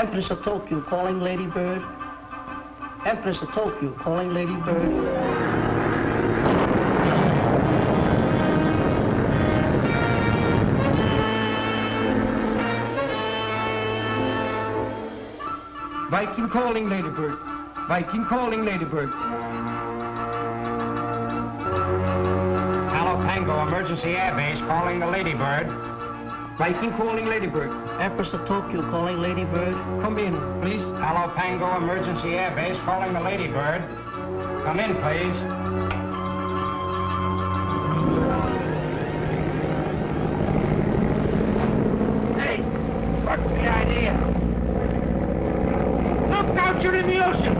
Empress of Tokyo calling Lady Bird. Empress of Tokyo calling Lady Bird. Viking calling Lady Bird. Viking calling Lady Bird. Tango Emergency Air Base calling the Lady Bird. Viking calling Lady Bird. Empress of Tokyo calling Lady Bird. Come in, please. Hello, Tango Emergency Air Base calling the Lady Bird. Come in, please. Hey, what's the idea? Look out, you're in the ocean.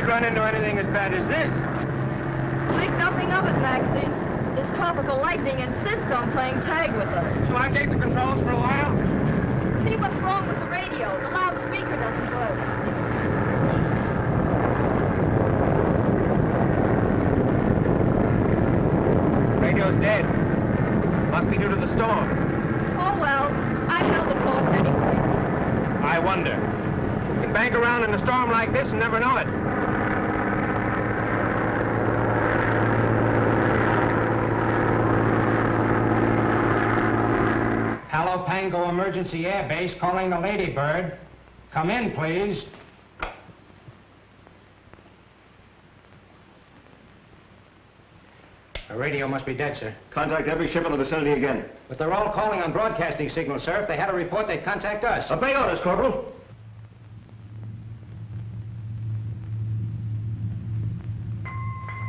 Run into anything as bad as this. Think nothing of it, Maxie. This tropical lightning insists on playing tag with us. So I take the controls for a while? See what's wrong with the radio. The loudspeaker doesn't work. Radio's dead. Must be due to the storm. Oh, well, I held the course anyway. I wonder. You can bank around in a storm like this and never know it. Tango Emergency Air Base calling the Lady Bird. Come in, please. The radio must be dead, sir. Contact every ship in the vicinity again. But they're all calling on broadcasting signals, sir. If they had a report, they'd contact us. Obey orders, Corporal.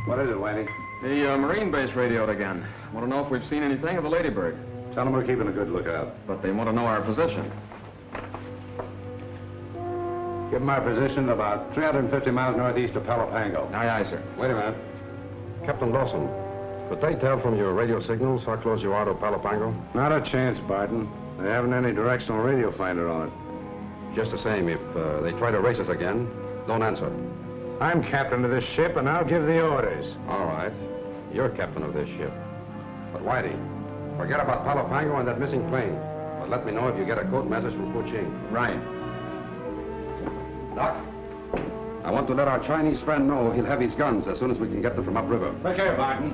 What is it, Whitey? The Marine base radioed again. Want to know if we've seen anything of the Lady Bird. Tell them we're keeping a good lookout. But they want to know our position. Give them our position about 350 miles northeast of Palapango. Aye, aye, sir. Wait a minute. Captain Dawson, could they tell from your radio signals how close you are to Palapango? Not a chance, Barton. They haven't any directional radio finder on it. Just the same, if they try to race us again, don't answer. I'm captain of this ship, and I'll give the orders. All right. You're captain of this ship. But Whitey, forget about Palapango and that missing plane. But let me know if you get a code message from Kuching. Right. Doc, I want to let our Chinese friend know he'll have his guns as soon as we can get them from upriver. Look here, Barton.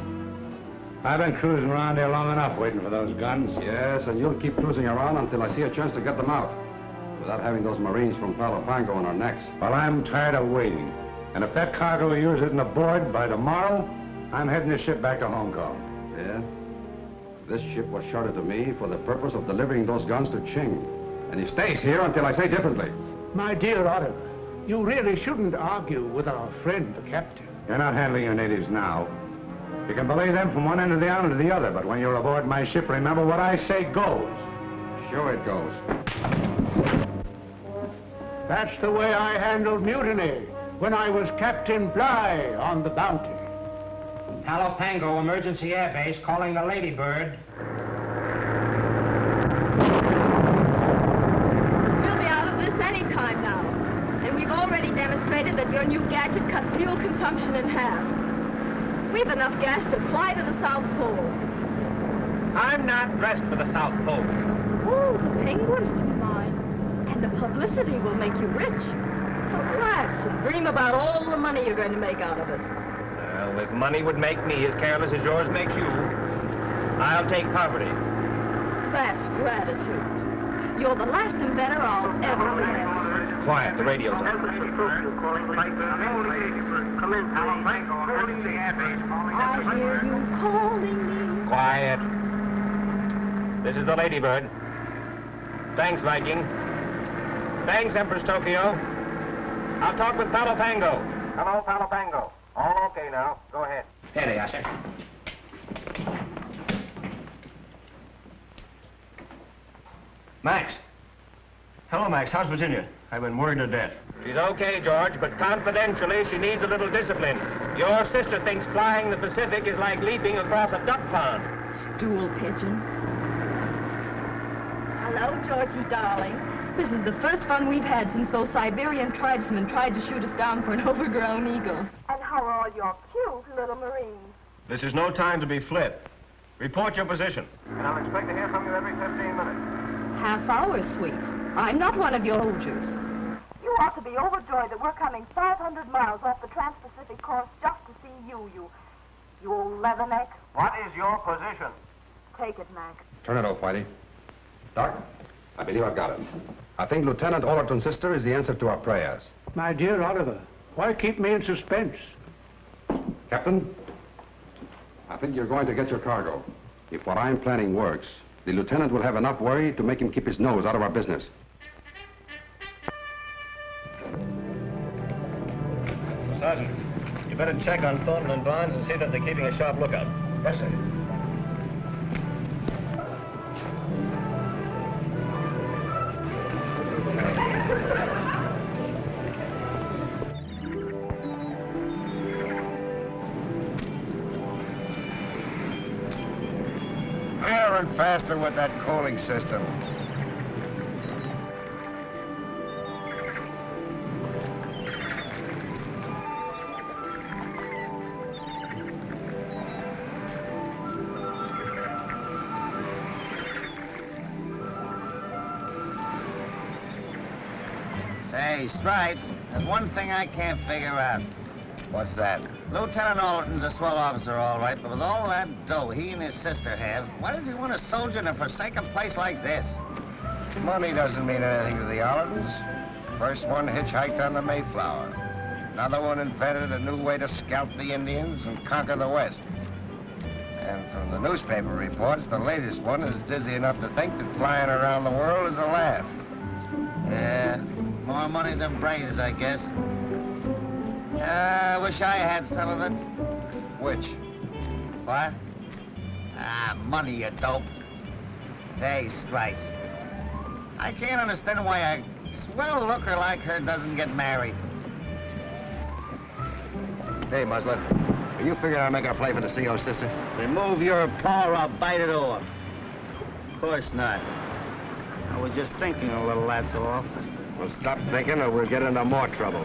I've been cruising around here long enough waiting for those guns. Yes, and you'll keep cruising around until I see a chance to get them out. Without having those Marines from Palapango on our necks. Well, I'm tired of waiting. And if that cargo of yours isn't aboard by tomorrow, I'm heading the ship back to Hong Kong. Yeah? This ship was chartered to me for the purpose of delivering those guns to Ching. And he stays here until I say differently. My dear Oliver, you really shouldn't argue with our friend, the captain. You're not handling your natives now. You can belay them from one end of the island to the other, but when you're aboard my ship, remember what I say goes. Sure it goes. That's the way I handled mutiny when I was Captain Bligh on the Bounty. Palapango Emergency Air Base calling the Lady Bird. We'll be out of this any time now. And we've already demonstrated that your new gadget cuts fuel consumption in half. We've enough gas to fly to the South Pole. I'm not dressed for the South Pole. Oh, the penguins will be mine. And the publicity will make you rich. So relax and dream about all the money you're going to make out of it. Well, if money would make me as careless as yours makes you, I'll take poverty. That's gratitude. You're the last inventor I'll ever remember. Quiet, the radio's on. I hear you calling me. Quiet. This is the Lady Bird. Thanks, Viking. Thanks, Empress Tokyo. I'll talk with Palapango. Hello, Palapango. All okay now. Go ahead. There they are, sir. Max. Hello, Max. How's Virginia? I've been worried to death. She's okay, George, but confidentially, she needs a little discipline. Your sister thinks flying the Pacific is like leaping across a duck pond. Stool pigeon. Hello, Georgie, darling. This is the first fun we've had since those Siberian tribesmen tried to shoot us down for an overgrown eagle. And how are all your cute little Marines? This is no time to be flip. Report your position. And I'll expect to hear from you every 15 minutes. Half hour, sweet. I'm not one of your Hoosiers. You ought to be overjoyed that we're coming 500 miles off the Trans-Pacific coast just to see you old leatherneck. What is your position? Take it, Mac. Turn it off, Whitey. Doc, I believe I've got it. I think Lieutenant Allerton's sister is the answer to our prayers. My dear Oliver, why keep me in suspense? Captain, I think you're going to get your cargo. If what I'm planning works, the lieutenant will have enough worry to make him keep his nose out of our business. Sergeant, you better check on Thornton and Barnes and see that they're keeping a sharp lookout. Yes, sir. Higher and faster with that coaling system. Say, Stripes, there's one thing I can't figure out. What's that? Lieutenant Allerton's a swell officer, all right, but with all that dough he and his sister have, why does he want a soldier in a forsaken place like this? Money doesn't mean anything to the Allertons. First one hitchhiked on the Mayflower. Another one invented a new way to scalp the Indians and conquer the West. And from the newspaper reports, the latest one is dizzy enough to think that flying around the world is a laugh. Yeah, more money than brains, I guess. I wish I had some of it. Which? What? Money, you dope. Hey, Stripes. I can't understand why a swell looker like her doesn't get married. Hey, Muzzler, are you figuring I'll make our play for the CO, sister? Remove your paw or I'll bite it off. Of course not. I was just thinking a little, that's all. Well, stop thinking or we'll get into more trouble.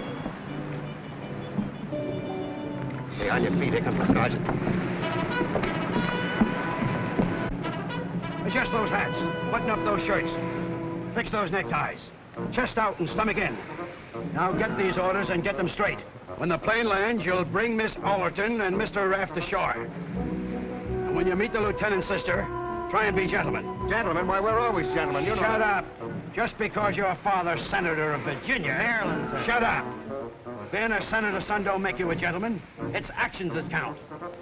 Stay on your feet. Here comes the sergeant. Adjust those hats. Button up those shirts. Fix those neckties. Chest out and stomach in. Now get these orders and get them straight. When the plane lands, you'll bring Miss Allerton and Mr. Raft ashore. And when you meet the lieutenant's sister, try and be gentlemen. Gentlemen? Why, we're always gentlemen. You know. Shut up. Just because your father's senator of Virginia. Maryland, sir. Shut up. Being a senator's son don't make you a gentleman. It's actions that count.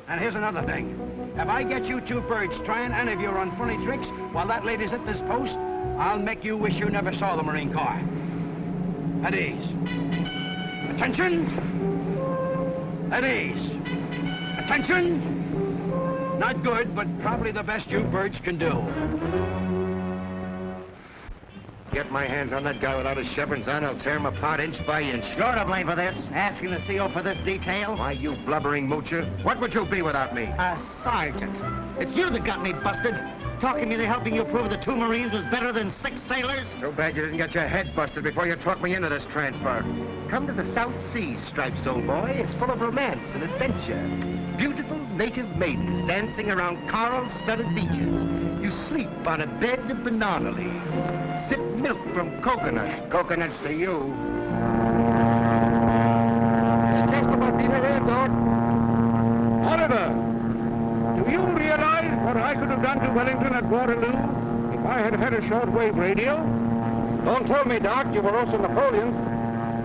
And here's another thing. If I get you two birds trying any of your unfunny tricks while that lady's at this post, I'll make you wish you never saw the Marine Corps. At ease. Attention! At ease. Attention! Not good, but probably the best you birds can do. Get my hands on that guy without his chevrons on, I'll tear him apart inch by inch. You're to blame for this. Asking the CO for this detail. Why, you blubbering moocher? What would you be without me? A sergeant. It's you that got me busted. Talking me to helping you prove the 2 Marines was better than 6 sailors. Too bad you didn't get your head busted before you talked me into this transfer. Come to the South Seas, Stripes, old boy. It's full of romance and adventure. Beautiful native maidens dancing around coral-studded beaches. You sleep on a bed of banana leaves. Sip milk from coconuts. Coconuts to you. It's just about being here, Doc. Oliver, do you realize what I could have done to Wellington at Waterloo if I had had a shortwave radio? Don't tell me, Doc. You were also Napoleon.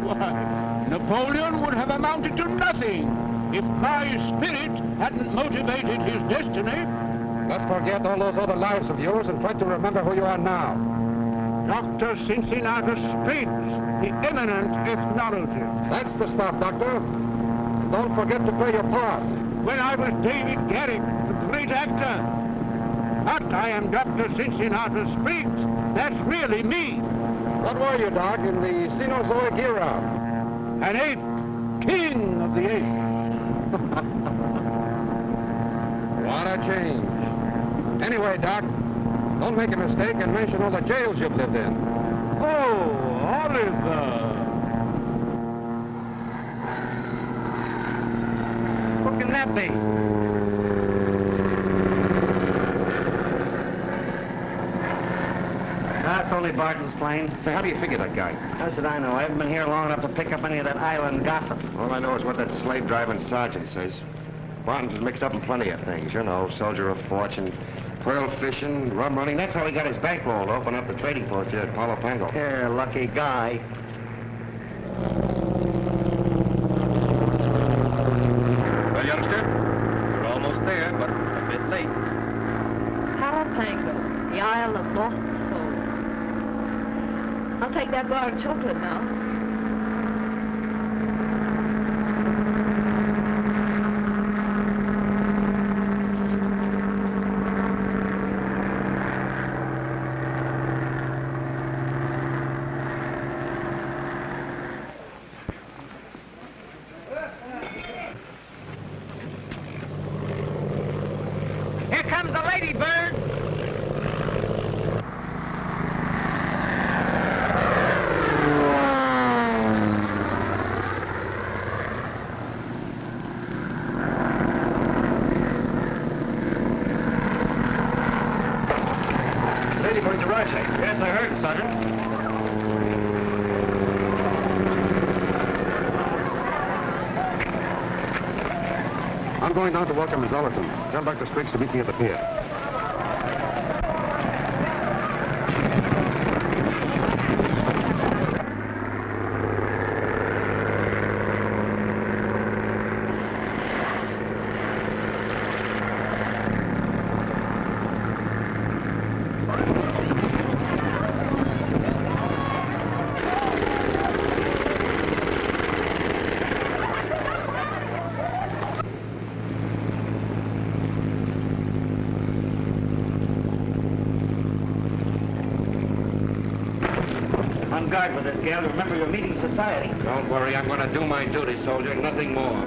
Why, Napoleon would have amounted to nothing if my spirit hadn't motivated his destiny. Let's forget all those other lives of yours and try to remember who you are now. Dr. Cincinnatus Spriggs, the eminent ethnologist. That's the stuff, Doctor. And don't forget to play your part. When I was David Garrick, the great actor. But I am Dr. Cincinnatus Spriggs. That's really me. What were you, Doc, in the Cenozoic era? An ape, king of the apes. What a change. Anyway, Doc, don't make a mistake and mention all the jails you've lived in. Oh, Oliver. Who can that be? only Barton's plane. Say, how do you figure that guy? How should I know? I haven't been here long enough to pick up any of that island gossip. All I know is what that slave-driving sergeant says. Barton's mixed up in plenty of things, you know, soldier of fortune, pearl fishing, rum running. That's how he got his bankroll to open up the trading post here at Palo Pango. Yeah, lucky guy. Well, youngster, you're almost there, but a bit late. Palo Pango, the Isle of Lost Souls. I'll take that bar of chocolate now. Here comes the Lady Bird. Lady Bird's arrived, eh? Yes, I heard, Sergeant. I'm going down to welcome Miss Ollerton. Tell Dr. Spriggs to meet me at the pier. On guard with this, gal. Remember, you're meeting society. Don't worry, I'm going to do my duty, soldier, nothing more.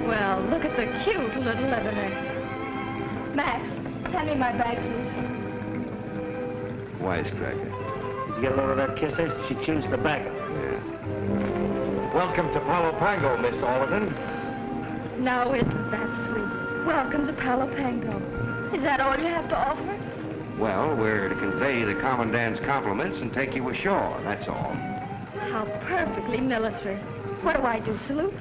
Well, look at the cute little leatherneck. Max, hand me my bag, please. Wisecracker. Did you get a load of that kisser? She chews tobacco. Yeah. Welcome to Palo Pango, Miss Ollerton. Now, isn't that sweet? Welcome to Palo Pango. Is that all you have to offer? Well, we're to convey the commandant's compliments and take you ashore, that's all. How perfectly military. What do I do, salute?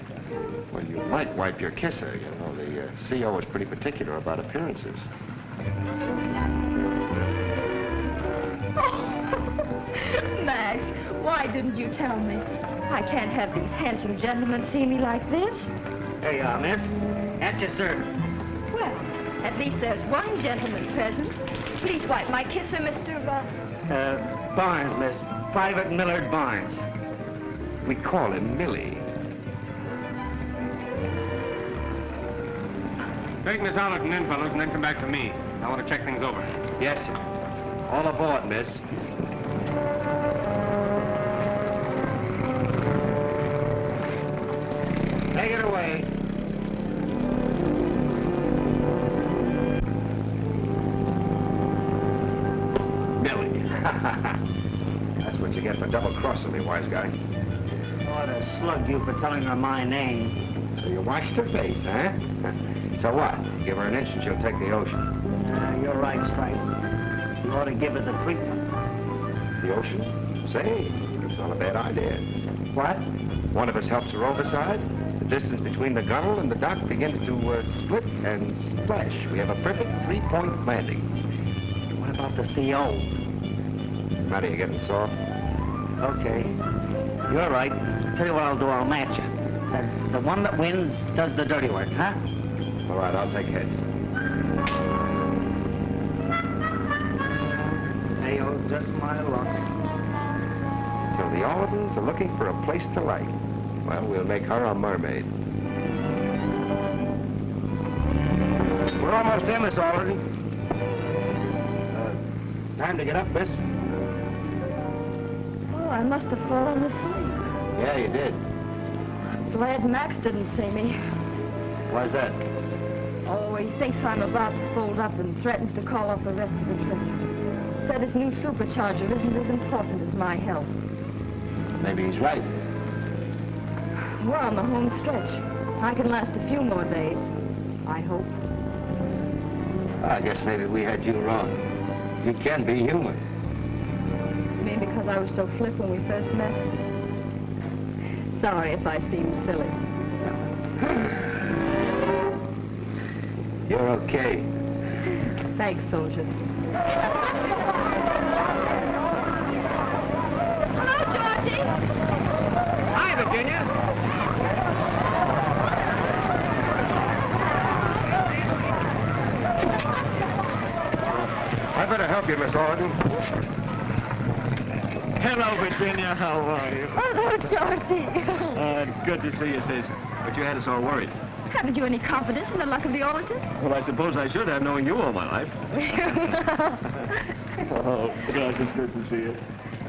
Well, you might wipe your kisser. You know, the CO is pretty particular about appearances. Max, why didn't you tell me? I can't have these handsome gentlemen see me like this. There you are, miss. At your service. Well, at least there's one gentleman present. Please wipe my kisser, Mr. Barnes, miss. Private Millard Barnes. We call him Millie. Take Miss Ollerton in, fellows, and then come back to me. I want to check things over. Yes, sir. All aboard, miss. Take it away. Millie. That's what you get for double-crossing me, wise guy. Ought to slug you for telling her my name. So you washed her face, huh? So what? Give her an inch and she'll take the ocean. You're right, Stripes. You ought to give her the treatment. The ocean? Say, it's not a bad idea. What? One of us helps her overside. The distance between the gunnel and the dock begins to split and splash. We have a perfect three-point landing. What about the CO? Matter, you getting soft? Okay. You're right. Tell you what I'll do. I'll match you. The one that wins does the dirty work, huh? All right, I'll take heads. Ayo's just my luck. So the Ollertons are looking for a place to like. Well, we'll make her a mermaid. We're almost in, Miss Ollerton. Time to get up, miss. Oh, I must have fallen asleep. Yeah, you did. Glad Max didn't see me. Why's that? Oh, he thinks I'm about to fold up and threatens to call off the rest of the trip. Said his new supercharger isn't as important as my health. Maybe he's right. We're on the home stretch. I can last a few more days. I hope. I guess maybe we had you wrong. You can be human. Maybe because I was so flip when we first met. Sorry if I seemed silly. You're okay. Thanks, soldier. Hello, Georgie. Hi, Virginia. I better help you, Miss Orton. Hello, Virginia. How are you? Hello, Georgie. It's good to see you, sis. But you had us all worried. Haven't you any confidence in the luck of the Ortons? Well, I suppose I should have, knowing you all my life. Oh, gosh, it's good to see you.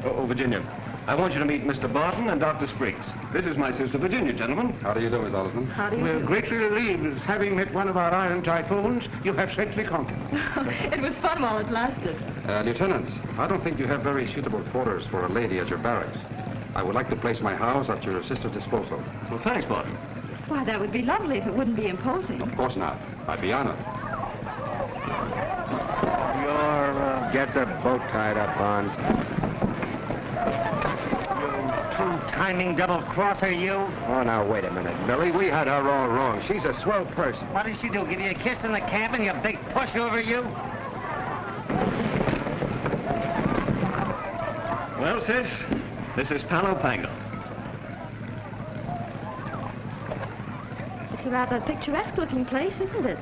Oh, Virginia, I want you to meet Mr. Barton and Dr. Spriggs. This is my sister, Virginia, gentlemen. How do you do, Miss Alderson? How do you We're do? greatly relieved. Having met one of our iron typhoons, you have safely conquered. It was fun while it lasted. Lieutenant, I don't think you have very suitable quarters for a lady at your barracks. I would like to place my house at your sister's disposal. Well, thanks, Barton. Why, that would be lovely if it wouldn't be imposing. Of course not. I'd be honored. Get the boat tied up, Bonds. True timing double-crosser, you. Oh, now, wait a minute, Millie. We had her all wrong. She's a swell person. What did she do? Give you a kiss in the cabin, you big pushover, you? Well, sis, this is Palo Pango. It's a rather picturesque-looking place, isn't it?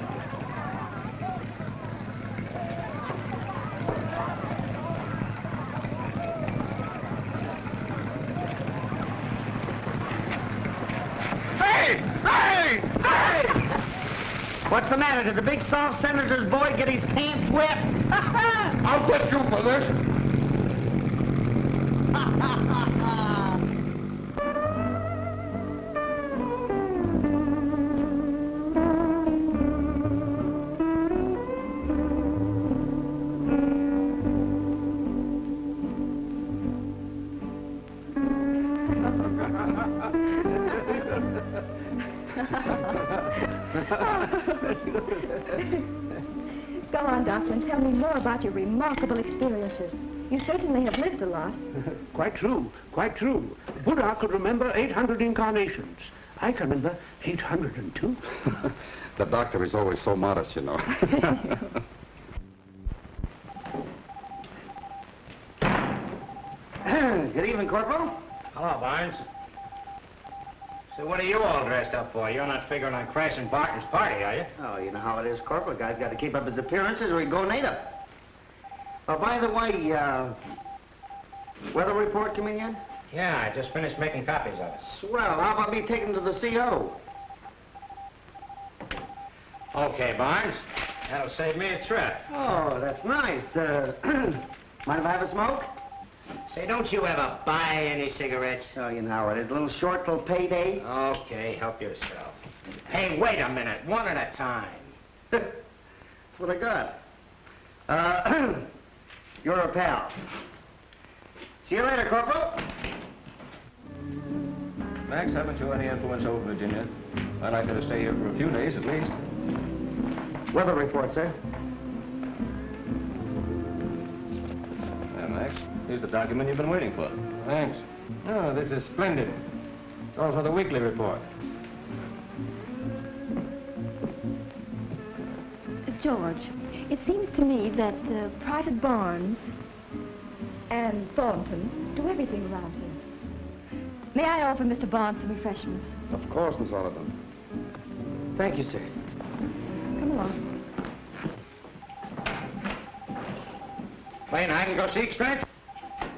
What's the matter? Did the big soft senator's boy get his pants wet? I'll get you for this. Go on, Doctor, and tell me more about your remarkable experiences. You certainly have lived a lot. Quite true, quite true. Buddha could remember 800 incarnations. I can remember 802. The doctor is always so modest, you know. Good evening, Corporal. Hello, Barnes. So what are you all dressed up for? You're not figuring on crashing Barton's party, are you? Oh, you know how it is, Corporal. Guy's got to keep up his appearances or he'd go native. Oh, by the way, weather report come in yet? Yeah, I just finished making copies of it. Swell. How about me taking to the CO? Okay, Barnes. That'll save me a trip. Oh, that's nice. Mind if I have a smoke? Say, don't you ever buy any cigarettes? Oh, you know how it is. A little short till payday. Okay, help yourself. Hey, wait a minute. One at a time. That's what I got. You're a pal. See you later, Corporal. Max, haven't you any influence over Virginia? I'd like her to stay here for a few days at least. Weather report, sir. There, Max. Here's the document you've been waiting for. Thanks. Oh, this is splendid. It's also the weekly report. George, it seems to me that Private Barnes and Thornton do everything around here. May I offer Mr. Barnes some refreshments? Of course, Miss Alderson. Thank you, sir. Come along. Playing hide and go seek, Stretch?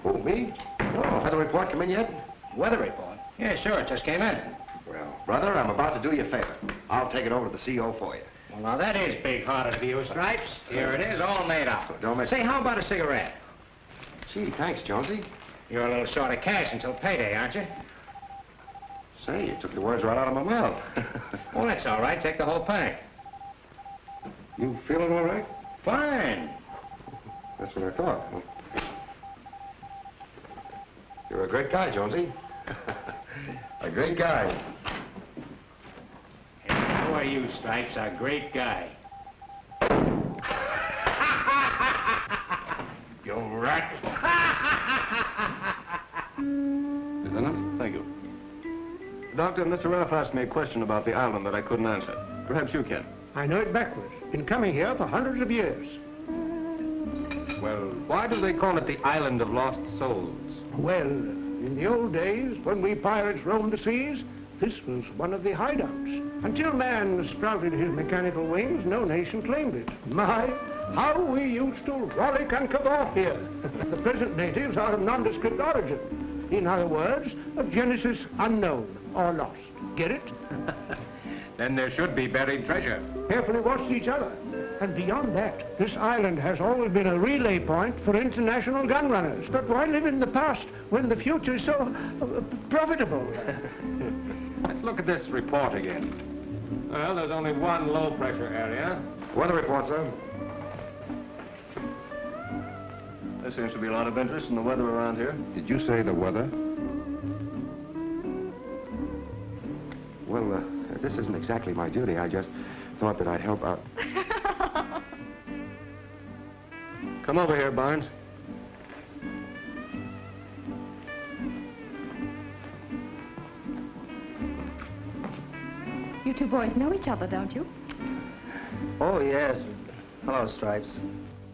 Who, me? Oh, weather report come in yet? Weather report? Yeah, sure. It just came in. Well, brother, I'm about to do you a favor. I'll take it over to the CO for you. Well, now, that is big-hearted of you, Stripes. Here it is, all made up. Don't miss. Say, how about a cigarette? Gee, thanks, Jonesy. You're a little short of cash until payday, aren't you? Say, you took the words right out of my mouth. Well, that's all right. Take the whole pack. You feeling all right? Fine. That's what I thought. Well, you're a great guy, Jonesy. A great guy. Here, go are you, Stripes? A great guy. You rat. Lieutenant? Thank you. Doctor, Mr. Ralph asked me a question about the island that I couldn't answer. Perhaps you can. I know it backwards. Been coming here for hundreds of years. Well, why do they call it the Island of Lost Souls? Well, in the old days, when we pirates roamed the seas, this was one of the hideouts. Until man sprouted his mechanical wings, no nation claimed it. My, how we used to rollick and cabal here. The present natives are of nondescript origin. In other words, of Genesis unknown or lost. Get it? Then there should be buried treasure. Carefully watch each other. And beyond that, this island has always been a relay point for international gun runners. But why live in the past when the future is so profitable? Let's look at this report again. Well, there's only one low-pressure area. Weather report, sir. There seems to be a lot of interest in the weather around here. Did you say the weather? Well, this isn't exactly my duty. I just thought that I'd help out. Come over here, Barnes. You two boys know each other, don't you? Oh, yes. Hello, Stripes.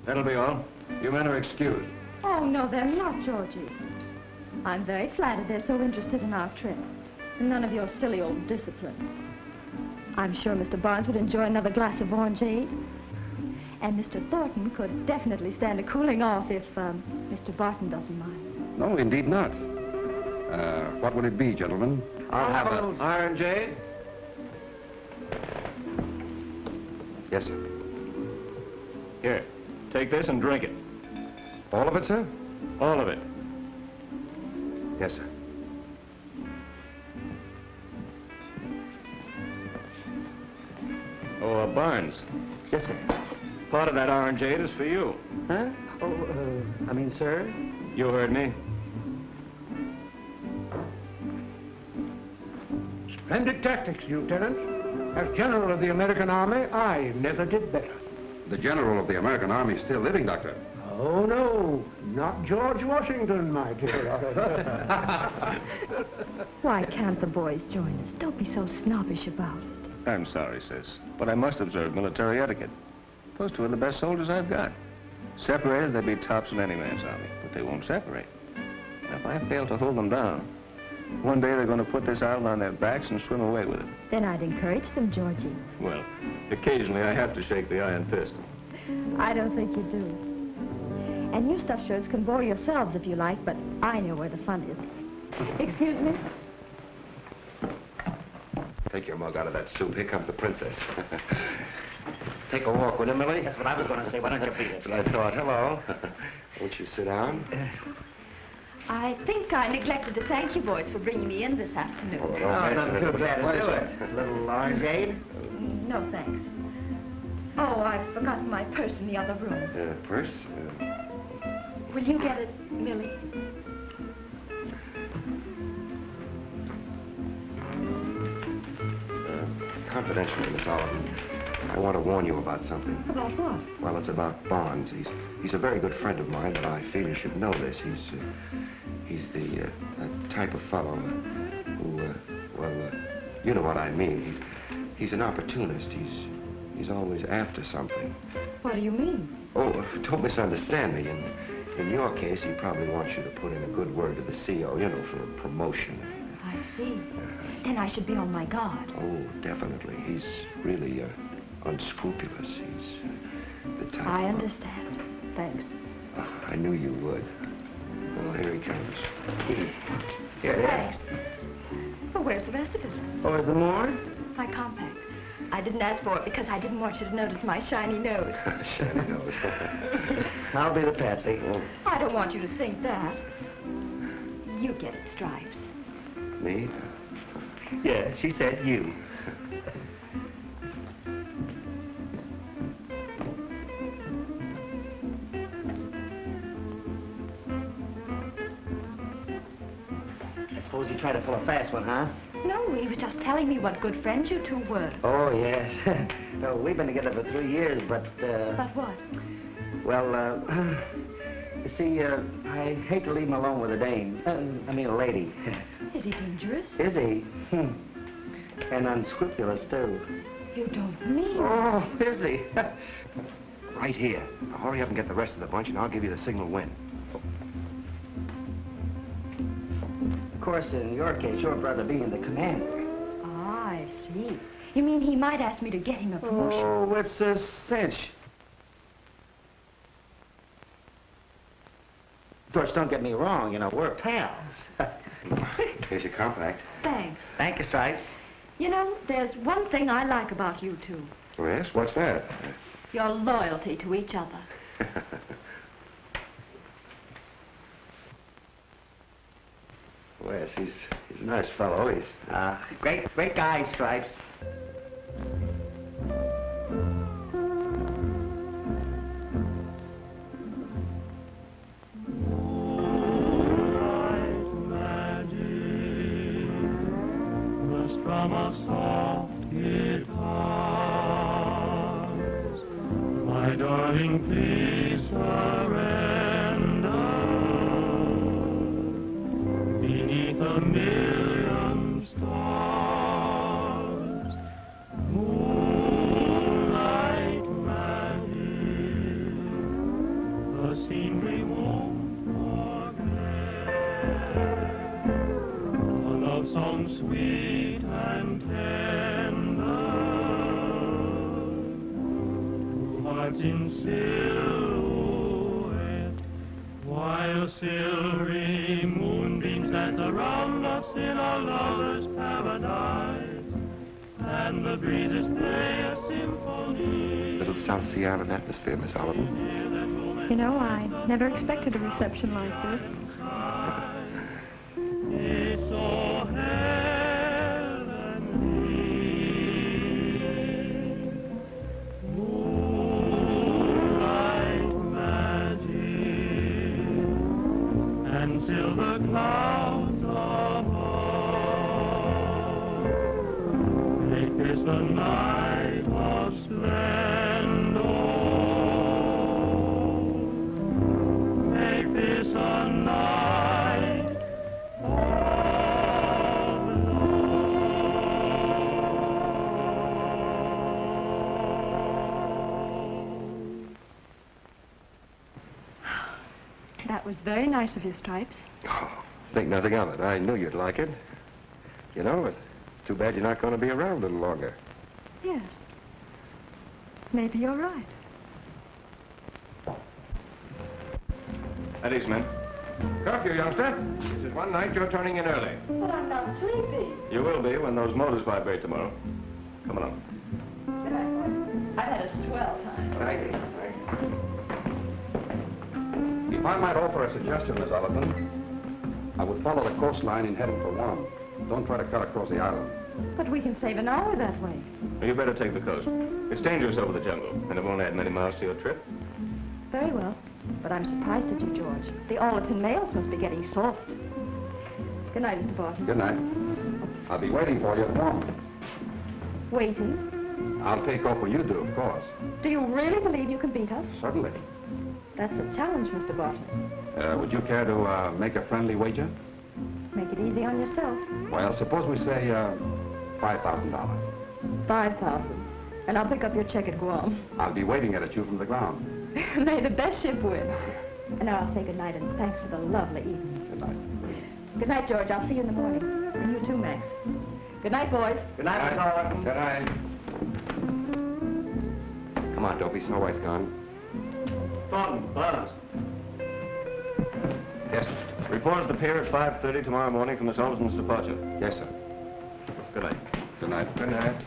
That'll be all. You men are excused. Oh, no, they're not, Georgie. I'm very flattered they're so interested in our trip. None of your silly old discipline. I'm sure Mr. Barnes would enjoy another glass of orangeade. And Mr. Thornton could definitely stand a cooling off if Mr. Barton doesn't mind. No, indeed not. What would it be, gentlemen? I'll have an orangeade. Yes, sir. Here, take this and drink it. All of it, sir? All of it. Yes, sir. Oh, Barnes. Yes, sir. Part of that orangeade is for you. Huh? Oh, I mean, sir? You heard me. Splendid tactics, Lieutenant. As General of the American Army, I never did better. The General of the American Army is still living, Doctor. Oh, no. Not George Washington, my dear. Why can't the boys join us? Don't be so snobbish about it. I'm sorry, sis, but I must observe military etiquette. Those two are the best soldiers I've got. Separated, they'd be tops in any man's army, but they won't separate. And if I fail to hold them down, one day they're going to put this island on their backs and swim away with it. Then I'd encourage them, Georgie. Well, occasionally I have to shake the iron fist. I don't think you do. And you stuffed shirts can bore yourselves if you like, but I know where the fun is. Excuse me? Take your mug out of that soup. Here comes the princess. Take a walk with him, Millie. That's what I was going to say. Why don't you beat it? That's what I thought. Hello. Won't you sit down? I think I neglected to thank you boys for bringing me in this afternoon. Oh, Nothing too bad to do pleasure. it. A little orangeade? No, thanks. Oh, I've forgotten my purse in the other room. Purse? Will you get it, Millie? Confidentially, Miss Oliver, I want to warn you about something. About what? Well, it's about Barnes. He's a very good friend of mine, but I feel you should know this. He's the type of fellow who, you know what I mean. He's an opportunist. He's always after something. What do you mean? Oh, don't misunderstand me. In your case, he probably wants you to put in a good word to the CO, you know, for a promotion. I see. Then I should be on my guard. Oh, definitely. He's really unscrupulous. He's the type. I understand. Thanks. I knew you would. Well, here he comes. Here. Thanks. Well, where's the rest of it? Oh, is there more? My compact. I didn't ask for it because I didn't want you to notice my shiny nose. Shiny nose. I'll be the patsy. I don't want you to think that. You get it, Stripes. Me? Yeah, she said you. I suppose you try to pull a fast one, huh? No, he was just telling me what good friends you two were. Oh, yes. No, we've been together for 3 years, but, But what? Well, you see, I hate to leave him alone with a dame. I mean, a lady. Is he dangerous? Is he? And unscrupulous, too. You don't mean... Oh, is he? Right here. Now hurry up and get the rest of the bunch, and I'll give you the signal when. Of course, in your case, your brother being the commander. Ah, I see. You mean he might ask me to get him a promotion? Oh, it's a cinch. Of course, don't get me wrong, you know, we're pals. Here's your compact. Thanks. Thank you, Stripes. You know, there's one thing I like about you two. Oh, yes? What's that? Your loyalty to each other. Well, yes, he's a nice fellow. He's... Great guy, Stripes. From a soft guitars, my darling, please surrender. Beneath a million stars, moonlight magic, the scene we won't forget, a love song sweet and tender, two hearts in silhouette, while silvery moonbeams dance around us in a lover's paradise, and the breezes play a symphony. Little South Sea Island atmosphere, Miss Oliver. You know, I never expected a reception like this. It's so heavenly, moonlight magic, and silver clouds above make this a night of splendor. Make this a night of That was very nice of you, Stripes. Oh, think nothing of it. I knew you'd like it. You know, it's too bad you're not going to be around a little longer. Yes. Maybe you're right. At ease, men. Curfew, youngster. This is one night you're turning in early. But I'm not sleepy. You will be when those motors vibrate tomorrow. Come along. Good night, boy. I've had a swell time. Thank you. If I might offer a suggestion, Miss Oliver, I would follow the coastline in heading for Guam. Don't try to cut across the island. But we can save an hour that way. You better take the coast. It's dangerous over the jungle, and it won't add many miles to your trip. Very well. But I'm surprised at you, George. The Alderton mails must be getting soft. Good night, Mr. Barton. Good night. I'll be waiting for you at Guam. Waiting? I'll take off when you do, of course. Do you really believe you can beat us? Certainly. That's a challenge, Mr. Barton. Would you care to make a friendly wager? Make it easy on yourself. Well, suppose we say $5,000. 5,000. And I'll pick up your check at Guam. I'll be waiting at you from the ground. May the best ship win. And now I'll say good night and thanks for the lovely evening. Good night. Good night, George. I'll see you in the morning. And you too, Max. Good night, boys. Good night, Miss Oliver. Good night. Come on, Dopey. Snow White's gone. Thornton, Clarence. Yes, sir. Report at the pier at 5:30 tomorrow morning for Miss Alderton's departure. Yes, sir. Good night. Good night. Good night.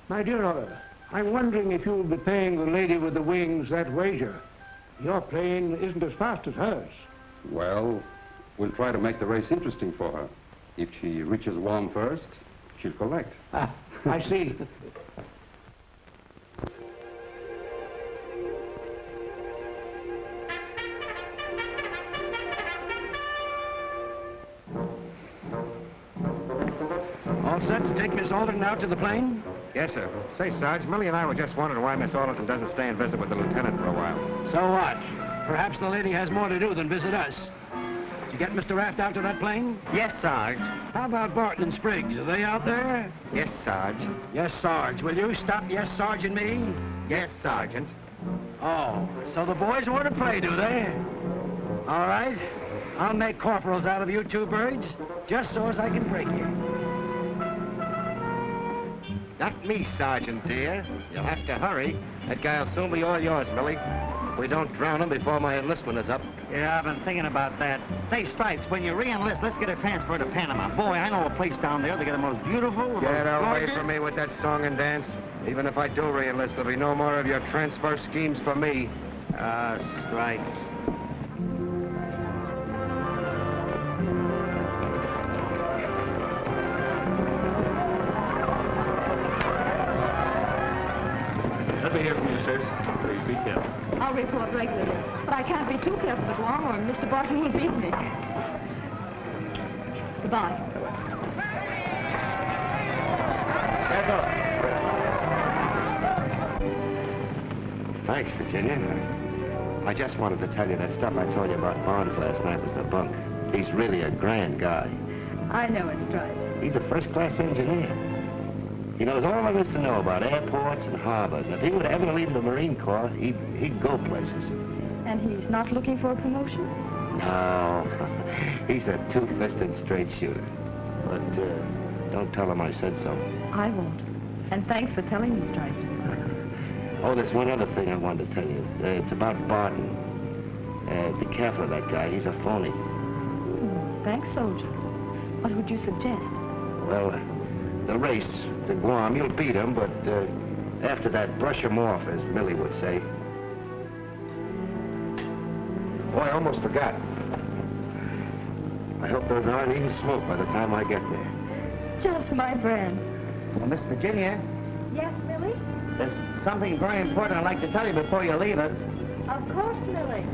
My dear Oliver, I'm wondering if you'll be paying the lady with the wings that wager. Your plane isn't as fast as hers. Well, we'll try to make the race interesting for her. If she reaches Guam first, she'll collect. Ah, I see. to take Miss Alderton out to the plane? Yes, sir. Say, Sarge, Millie and I were just wondering why Miss Alderton doesn't stay and visit with the lieutenant for a while. So what? Perhaps the lady has more to do than visit us. Did you get Mr. Raft out to that plane? Yes, Sarge. How about Barton and Spriggs? Are they out there? Yes, Sarge. Yes, Sarge. Will you stop yes, Sarge and me? Yes, Sergeant. Oh, so the boys want to play, do they? All right. I'll make corporals out of you two birds, just so as I can break you. Not me, Sergeant, dear. You'll have to hurry. That guy'll soon be all yours, Millie. If we don't drown him before my enlistment is up. Yeah, I've been thinking about that. Say, Stripes, when you re-enlist, let's get a transfer to Panama. Boy, I know a place down there. They got the most beautiful, Get away from me with that song and dance. Even if I do re-enlist, there'll be no more of your transfer schemes for me. Stripes. Let me hear from you, sirs. Please be careful. I'll report regularly, but I can't be too careful to Guam or Mr. Barton will beat me. Goodbye. Thanks, Virginia. I just wanted to tell you that stuff I told you about Barnes last night was the bunk. He's really a grand guy. I know it, Stripes. He's a first-class engineer. He knows all there is to know about airports and harbors. If he were to ever leave the Marine Corps, he'd go places. And he's not looking for a promotion? No. He's a two-fisted straight shooter. But don't tell him I said so. I won't. And thanks for telling me, Stripes. Oh, there's one other thing I wanted to tell you. It's about Barton. Be careful of that guy. He's a phony. Thanks, soldier. What would you suggest? Well, the race to Guam, you'll beat him, but after that, brush him off, as Millie would say. Oh, I almost forgot. I hope those aren't even smoke by the time I get there. Just my brand. Well, Miss Virginia, Yes, Millie? there's something very important I'd like to tell you before you leave us. Of course, Millie.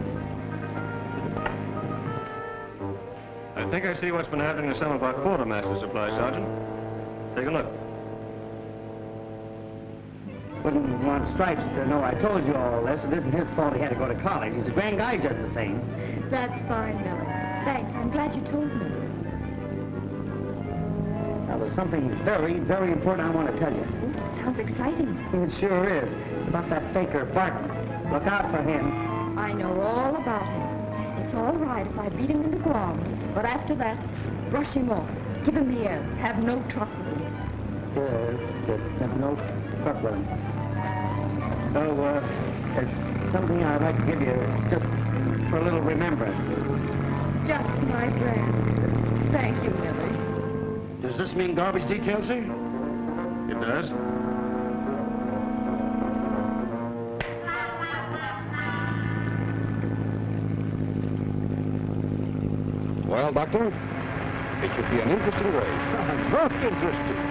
I think I see what's been happening to some of our quartermaster supply, Sergeant. Take a look. Wouldn't want Stripes to know I told you all this. It isn't his fault he had to go to college. He's a grand guy just the same. That's fine, Millie. Thanks. I'm glad you told me. Now, there's something very, very important I want to tell you. Sounds exciting. It sure is. It's about that faker, Barton. Look out for him. I know all about him. It's all right if I beat him into Guam. But after that, brush him off. Give him the air. Have no truck with him. Have no truck with him. So, there's something I'd like to give you just for a little remembrance. Just my brand. Thank you, Millie. Does this mean garbage detail, sir? It does. Well, Doctor, it should be an interesting race. Most interesting.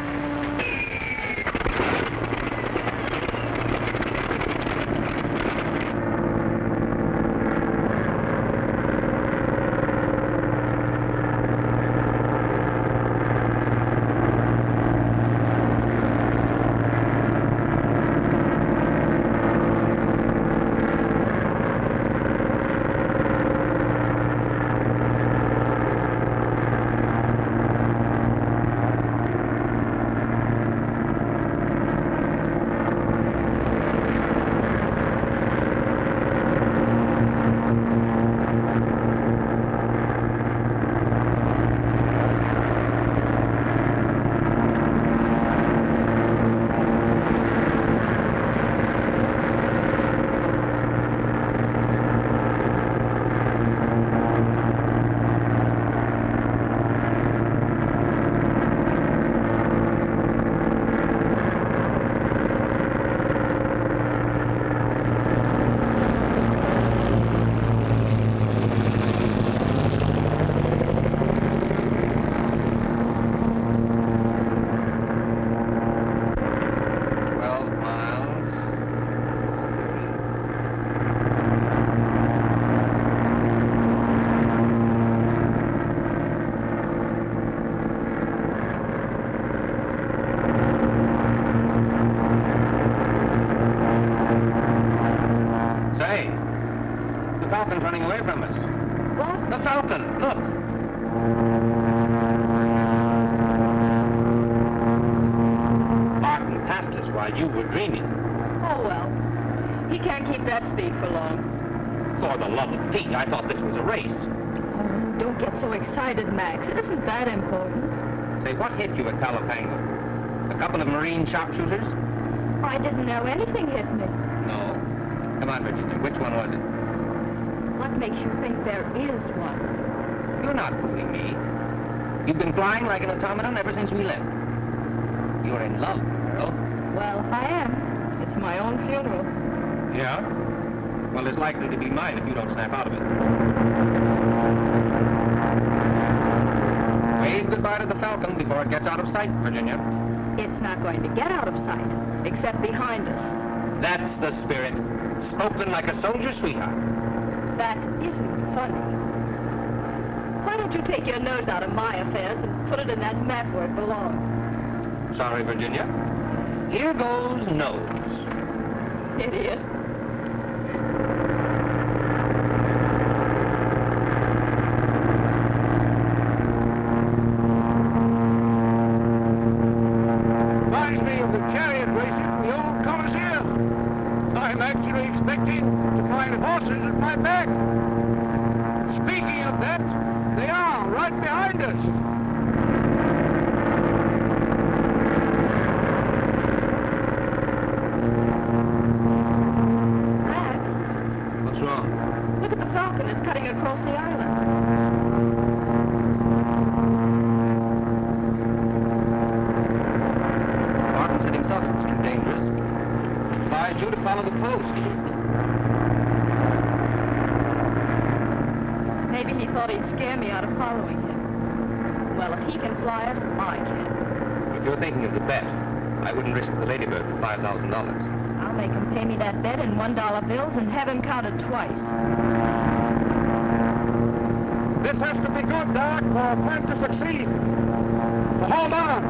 Falcon's running away from us. What? The Falcon, look. Martin passed us while you were dreaming. Oh, well. He can't keep that speed for long. For the love of Pete, I thought this was a race. Oh, don't get so excited, Max. It isn't that important. Say, what hit you at Palo Pango? A couple of Marine sharpshooters? I didn't know anything hit me. No. Come on, Virginia. Which one was it? What makes you think there is one? You're not fooling me. You've been flying like an automaton ever since we left. You're in love, girl. Well, I am. It's my own funeral. Yeah? Well, it's likely to be mine if you don't snap out of it. Wave goodbye to the Falcon before it gets out of sight, Virginia. It's not going to get out of sight, except behind us. That's the spirit. Spoken like a soldier sweetheart. That isn't funny. Why don't you take your nose out of my affairs and put it in that map where it belongs? Sorry, Virginia. Here goes nose. Idiot. Reminds me of the chariot races in the old Colosseum. I'm actually expecting to find horses at my back. Speaking of that, they are right behind us. Look at the Falcon. It's cutting across the island. Martin said himself it was too dangerous. Advised you to follow the coast. Maybe he thought he'd scare me out of following him. Well, if he can fly it, I can. If you're thinking of the bet, I wouldn't risk the Ladybird for $5,000. I'll make him pay me that bet in $1 bills and have him counted twice. This has to be good, Doc, for our plan to succeed. So hold on.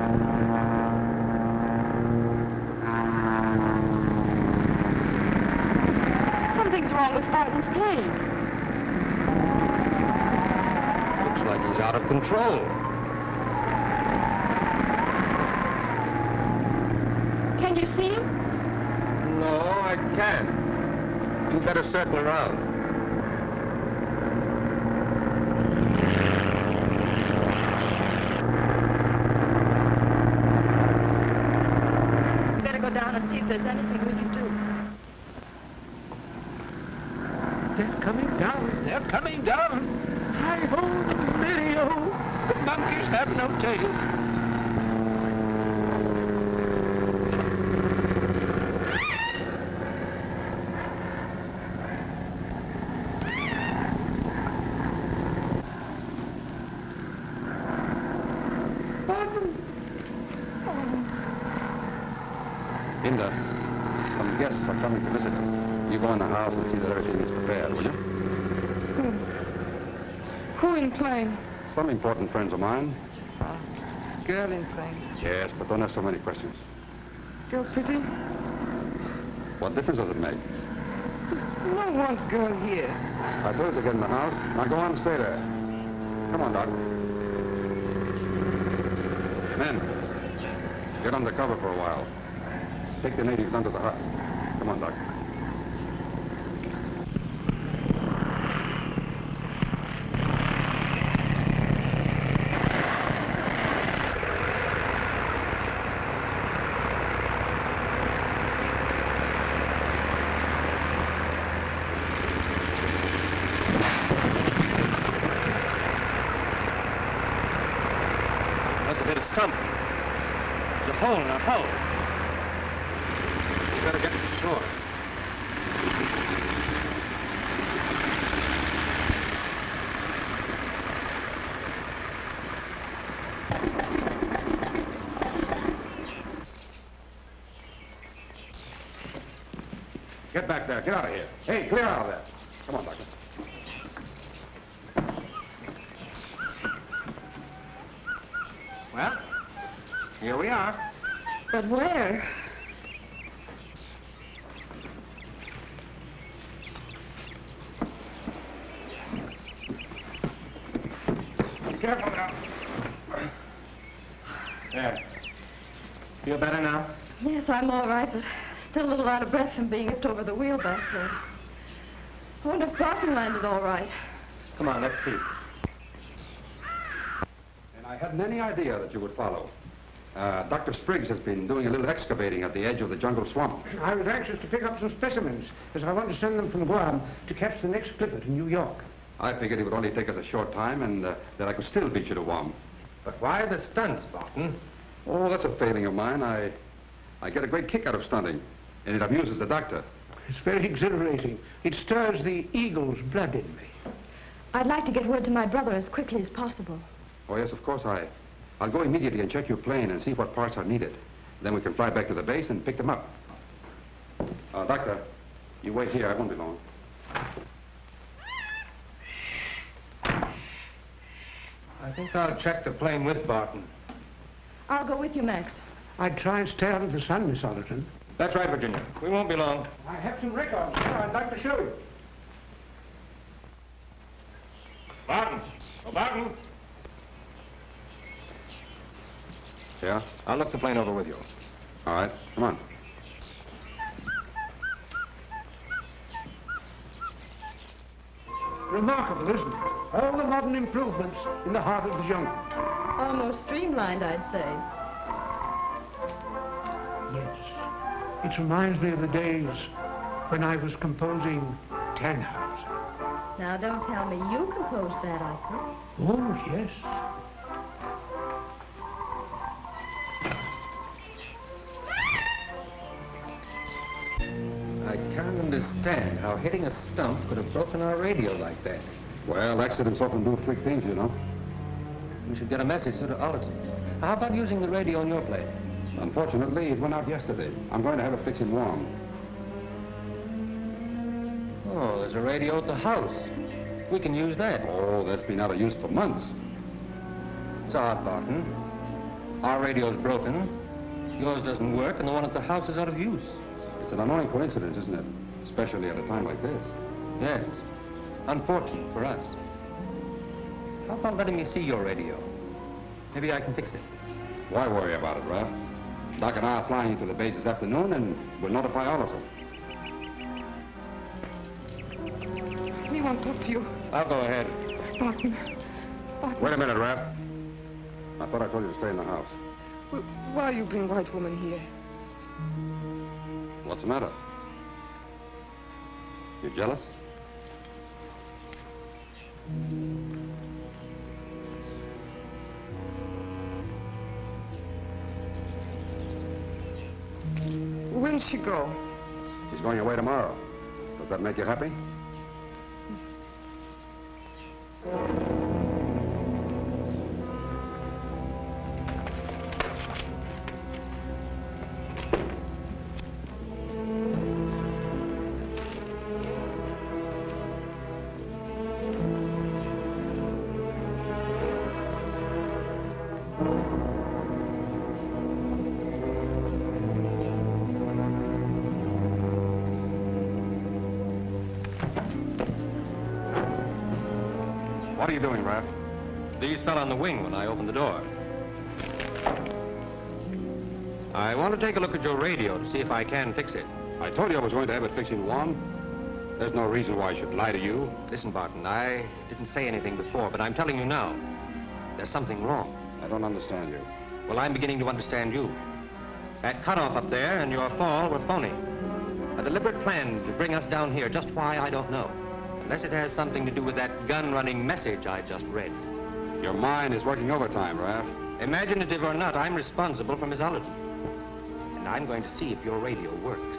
Something's wrong with Martin's plane. Looks like he's out of control. Can you see him? No, I can't. You better circle around. Better go down and see if there's anything we can do. They're coming down. They're coming down. Hi-ho, Mario. The monkeys have no tail. Linda, some guests are coming to visit us. You go in the house and see that everything is prepared, will you? Who in plane? Some important friends of mine. Girl in plane. Yes, but don't ask so many questions. Girl pretty? What difference does it make? No one's girl here. I told you to get in the house. Now go on and stay there. Come on, Doc. Men, get under cover for a while. Take the natives under the hut. Come on, Doc. Must have hit a stump. There's a hole in our hull. You better get to shore. Get back there. Get out of here. Hey, clear out of there. Come on, Doctor. Well, here we are. But where? careful now. There. Feel better now? Yes, I'm all right, but still a little out of breath from being whipped over the wheel back there. I wonder if Barton landed all right. Come on, let's see. And I hadn't any idea that you would follow. Dr. Spriggs has been doing a little excavating at the edge of the jungle swamp. I was anxious to pick up some specimens, as I want to send them from Guam to catch the next clipper to New York. I figured it would only take us a short time and that I could still beat you to Guam. But why the stunts, Barton? Oh, that's a failing of mine. I get a great kick out of stunting, and it amuses the doctor. It's very exhilarating. It stirs the eagle's blood in me. I'd like to get word to my brother as quickly as possible. Oh, yes, of course. I'll go immediately and check your plane and see what parts are needed. Then we can fly back to the base and pick them up. Doctor, you wait here. I won't be long. I think I'll check the plane with Barton. I'll go with you, Max. I'd try and stay out of the sun, Miss Allerton. That's right, Virginia. We won't be long. I have some records here I'd like to show you. Barton! Oh, Barton! Yeah? I'll look the plane over with you. All right. Come on. Remarkable, isn't it? All the modern improvements in the heart of the jungle. Almost streamlined, I'd say. Yes. It reminds me of the days when I was composing Tannhauser. Now, don't tell me you composed that opera. Oh, yes. I can't understand how hitting a stump could have broken our radio like that. Well, accidents often do freak things, you know. We should get a message to Allerton. How about using the radio on your plane? Unfortunately, it went out yesterday. I'm going to have it fixed in warm. Oh, there's a radio at the house. We can use that. Oh, that's been out of use for months. It's odd, Barton. Our radio's broken. Yours doesn't work, and the one at the house is out of use. It's an annoying coincidence, isn't it? Especially at a time like this. Yes. Unfortunate for us. How about letting me see your radio? Maybe I can fix it. Why worry about it, Ralph? Doc and I are flying into the base this afternoon, and we'll notify Allerton. We want to talk to you. I'll go ahead. Barton. Barton. Wait a minute, Ralph. I thought I told you to stay in the house. Why you bring white woman here? What's the matter? You jealous? When'll she go? She's going away tomorrow. Does that make you happy? What are you doing, Raph? These fell on the wing when I opened the door. I want to take a look at your radio to see if I can fix it. I told you I was going to have it fixed in warm. There's no reason why I should lie to you. Listen, Barton, I didn't say anything before, but I'm telling you now. There's something wrong. I don't understand you. Well, I'm beginning to understand you. That cutoff up there and your fall were phony. A deliberate plan to bring us down here. Just why, I don't know. Unless it has something to do with that gun-running message I just read. Your mind is working overtime, Raph. Imaginative or not, I'm responsible for Miss Allerton. And I'm going to see if your radio works.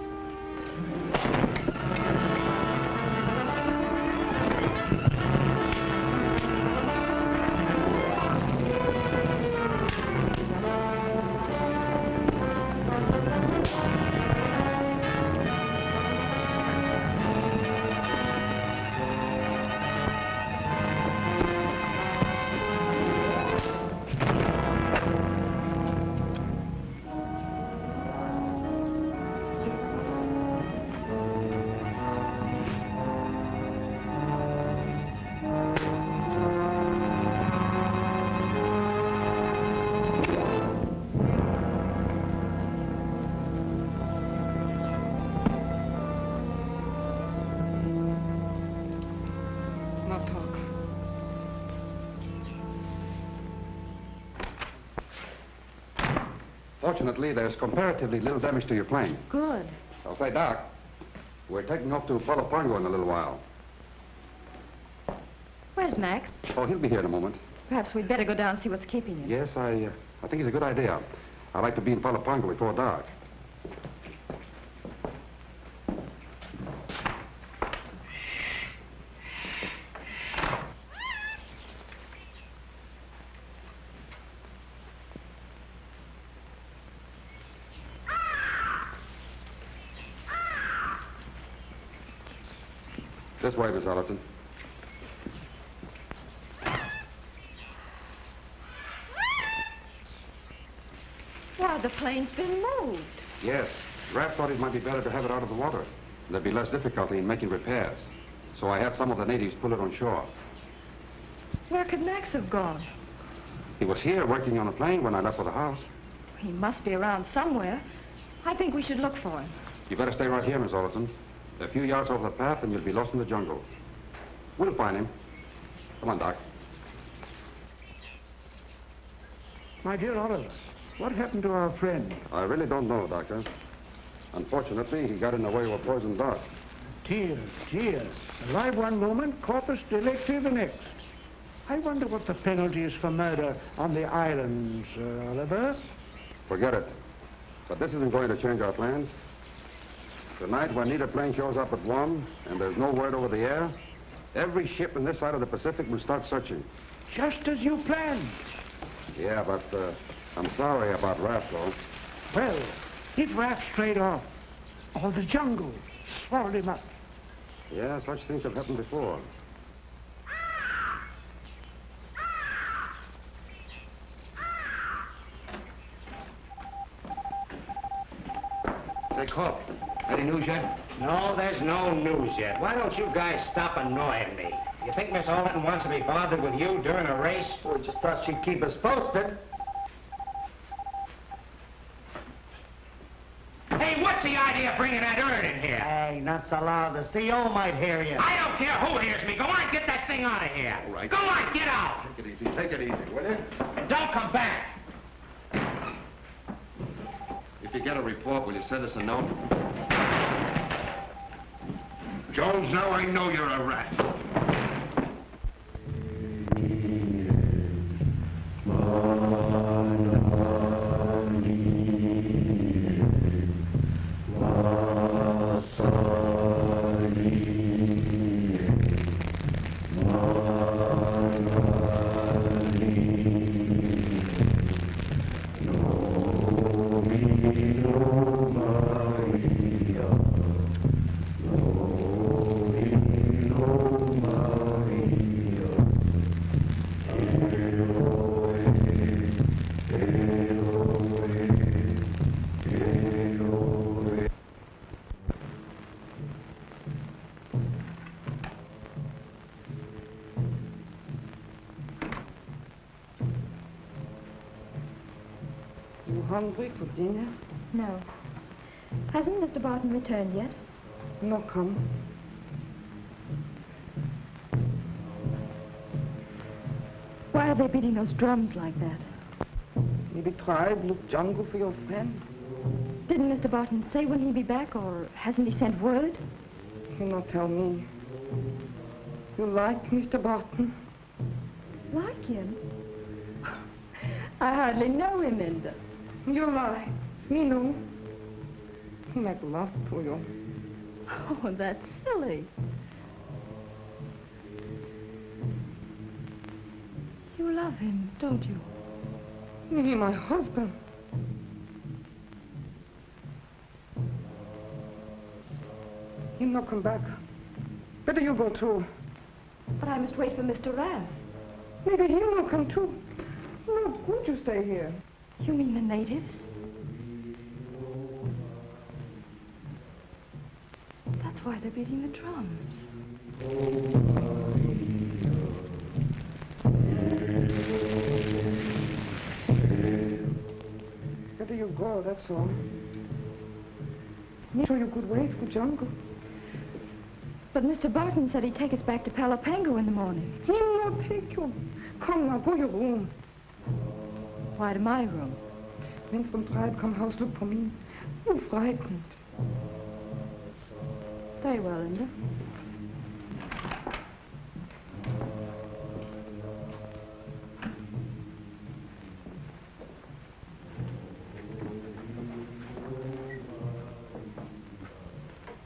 Fortunately, there's comparatively little damage to your plane. Good. I'll say, Doc, we're taking off to Palapango in a little while. Where's Max? Oh, he'll be here in a moment. Perhaps we'd better go down and see what's keeping him. Yes, I think it's a good idea. I'd like to be in Palapango before dark. This way, Miss Allerton. Why, the plane's been moved. Yes. Raph thought it might be better to have it out of the water. There'd be less difficulty in making repairs. So I had some of the natives pull it on shore. Where could Max have gone? He was here working on a plane when I left for the house. He must be around somewhere. I think we should look for him. You better stay right here, Miss Allerton. A few yards off the path and you'll be lost in the jungle. We'll find him. Come on, Doc. My dear Oliver, what happened to our friend? I really don't know, Doctor. Unfortunately, he got in the way of a poisoned dart. Tears, tears. Alive one moment, corpus delicti the next. I wonder what the penalty is for murder on the islands, Oliver. Forget it. But this isn't going to change our plans. Tonight, when neither plane shows up at 1 and there's no word over the air, every ship in this side of the Pacific will start searching. Just as you planned. Yeah, but I'm sorry about Raph, though. Well, if Raph strayed off, or the jungle swallowed him up. Yeah, such things have happened before. Say, Corp, any news yet? No, there's no news yet. Why don't you guys stop annoying me? You think Miss Allerton wants to be bothered with you during a race? We just thought she'd keep us posted. Hey, what's the idea of bringing that urn in here? Hey, not so loud. The CO might hear you. I don't care who hears me. Go on, get that thing out of here. All right. Go on, get out. Take it easy. Take it easy, will you? And don't come back. If you get a report, will you send us a note? Jones, now I know you're a rat. Hungry for dinner? No. Hasn't Mr. Barton returned yet? No come. Why are they beating those drums like that? Maybe tribe look jungle for your friend. Didn't Mr. Barton say when he'd be back, or hasn't he sent word? He'll not tell me. You like Mr. Barton? Like him? I hardly know him, Linda. You lie. Me no. He make love to you. Oh, that's silly. You love him, don't you? He my husband. He'll not come back. Better you go too. But I must wait for Mr. Raff. Maybe he'll not come too. Not good you stay here. You mean the natives? That's why they're beating the drums. Better you go, that's all. Make sure you could wait for jungle. But Mr. Barton said he'd take us back to Palapango in the morning. He'll not take you. Come now, go your room. Why to my room? Wenn vom Treib come house, look for me. You frightened. Very well, Linda.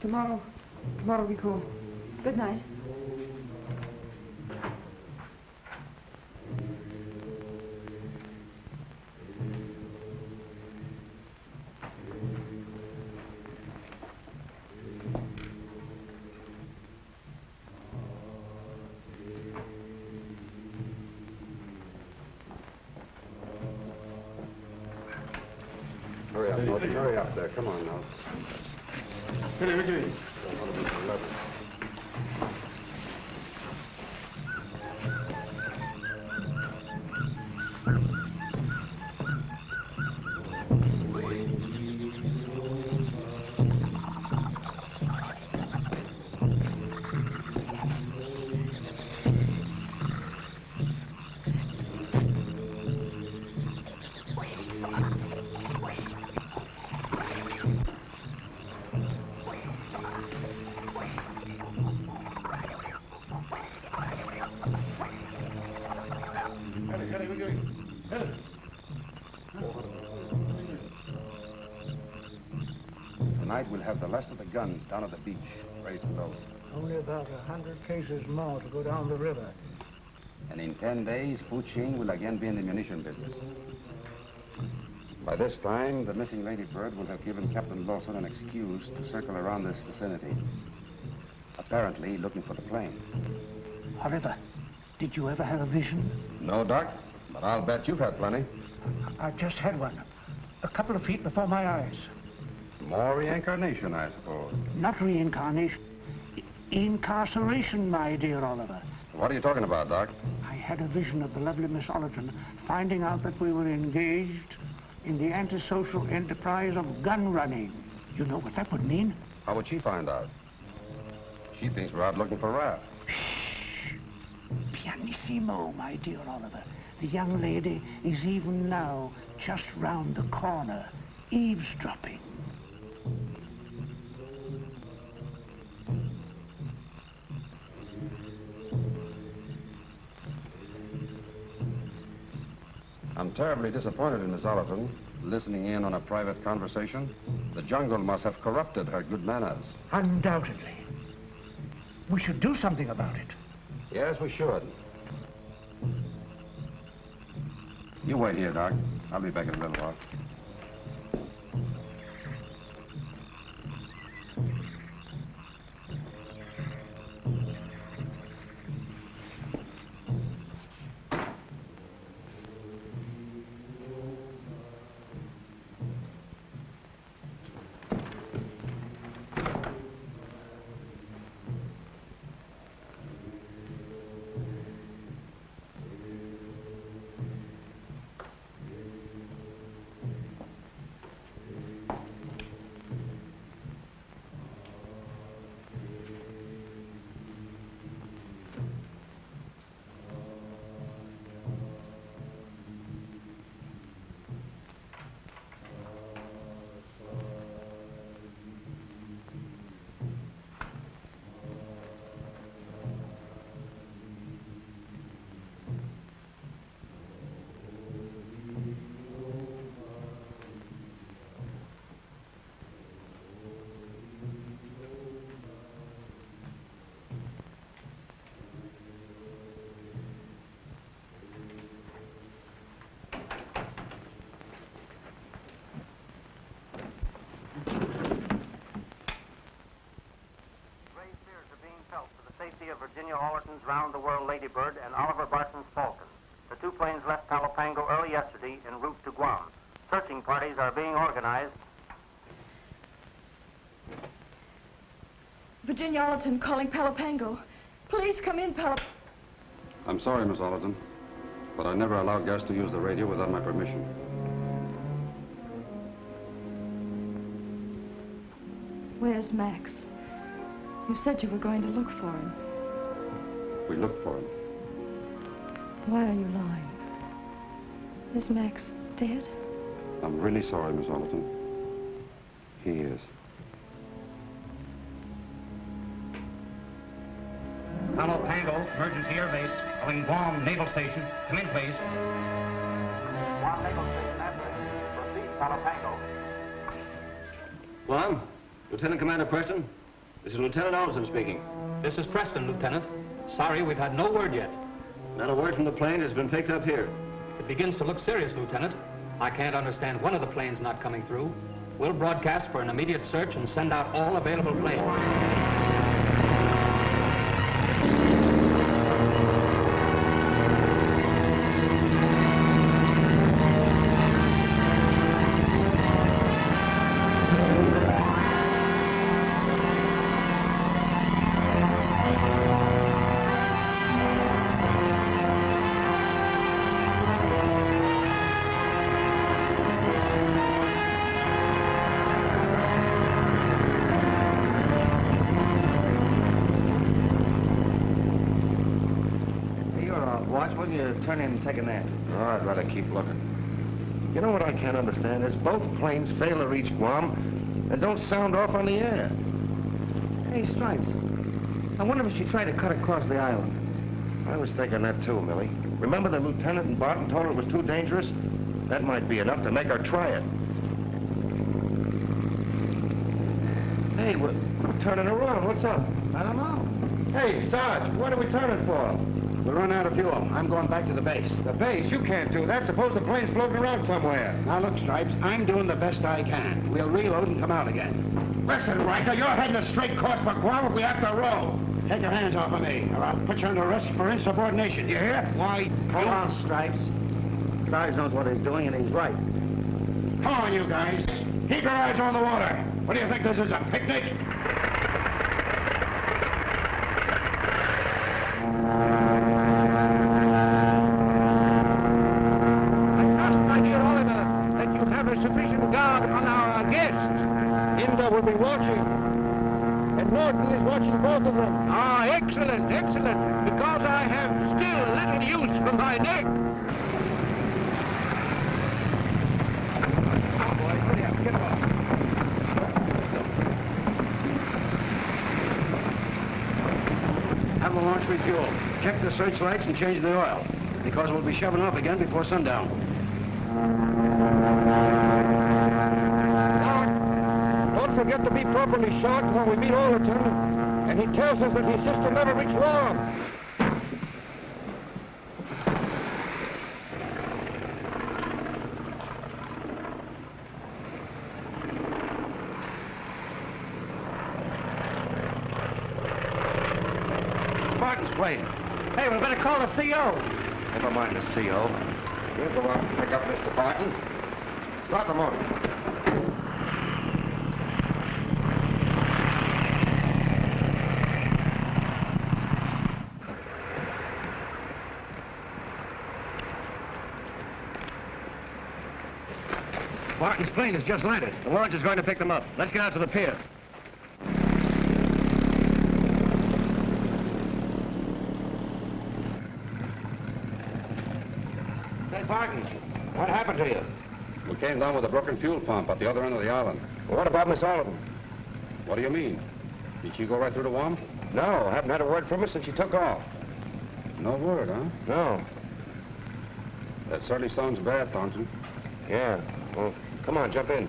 Tomorrow we go. Good night. Hurry up, Norton. Hurry up there. Come on now. Hey, what are you doing? Tonight we'll have the last of the guns down at the beach, ready to load. Only about 100 cases more to go down the river. And in 10 days, Fu Ching will again be in the munition business. By this time, the missing Lady Bird will have given Captain Lawson an excuse to circle around this vicinity, apparently looking for the plane. Oliver, did you ever have a vision? No, Doc, but I'll bet you've had plenty. I just had one, a couple of feet before my eyes. More reincarnation, I suppose. Not reincarnation. Incarceration, my dear Oliver. What are you talking about, Doc? I had a vision of the lovely Miss Ollerton finding out that we were engaged in the antisocial enterprise of gun running. You know what that would mean? How would she find out? She thinks we're out looking for Raph. Shh. Pianissimo, my dear Oliver. The young lady is even now just round the corner, eavesdropping. I'm terribly disappointed in Miss Ollerton, listening in on a private conversation. The jungle must have corrupted her good manners. Undoubtedly. We should do something about it. Yes, we should. You wait here, Doc. I'll be back in a little while. Of Virginia Ollerton's round-the-world Ladybird and Oliver Barson's Falcon. The two planes left Palo Pango early yesterday en route to Guam. Searching parties are being organized. Virginia Ollerton calling Palo Pango. Please come in, Palo... I'm sorry, Miss Ollerton, but I never allow guests to use the radio without my permission. Where's Max? You said you were going to look for him. We looked for him. Why are you lying? Is Max dead? I'm really sorry, Miss Alderton. He is. Palo Pango, emergency air base, calling Guam Naval Station. Come in, please. Guam Naval Station, proceed, Palo Pango. Guam, Lieutenant Commander Preston. This is Lieutenant Alderson speaking. This is Preston, Lieutenant. Sorry, we've had no word yet. Not a word from the plane has been picked up here. It begins to look serious, Lieutenant. I can't understand one of the planes not coming through. We'll broadcast for an immediate search and send out all available planes. Turn in and take a nap. Oh, I'd rather keep looking. You know what I can't understand is both planes fail to reach Guam and don't sound off on the air. Hey, Stripes, I wonder if she tried to cut across the island. I was thinking that too, Millie. Remember the lieutenant and Barton told her it was too dangerous? That might be enough to make her try it. Hey, we're turning around. What's up? I don't know. Hey, Sarge, what are we turning for? We'll run out of fuel. I'm going back to the base. The base? You can't do that. Suppose the plane's floating around somewhere. Now, look, Stripes, I'm doing the best I can. We'll reload and come out again. Listen, Riker, you're heading a straight course for Guam if we have to row. Take your hands off of me, or I'll put you under arrest for insubordination. Do you hear? Why, hold on, Stripes. Sarge knows what he's doing, and he's right. Come on, you guys. Keep your eyes on the water. What do you think this is, a picnic? Sufficient guard on our guests. Inga will be watching. And Norton is watching both of them. Ah, excellent, excellent. Because I have still little use for my neck. Come on, boys. Hurry up. Get off. Have the launch refuel. Check the searchlights and change the oil. Because we'll be shoving off again before sundown. Don't forget to be properly shot when we meet Alderton. And he tells us that his sister never reached Guam. Spartan's plane. Hey, we better call the CO. Never mind the CO. We'll go out and pick up Mr. Barton. Start the motor. Barton's plane has just landed. The launch is going to pick them up. Let's get out to the pier. Hey, Barton, what happened to you? We came down with a broken fuel pump at the other end of the island. Well, what about Miss Alderton? What do you mean? Did she go right through to Guam? No, haven't had a word from her since she took off. No word, huh? No. That certainly sounds bad, Thornton. Yeah. Well, come on, jump in.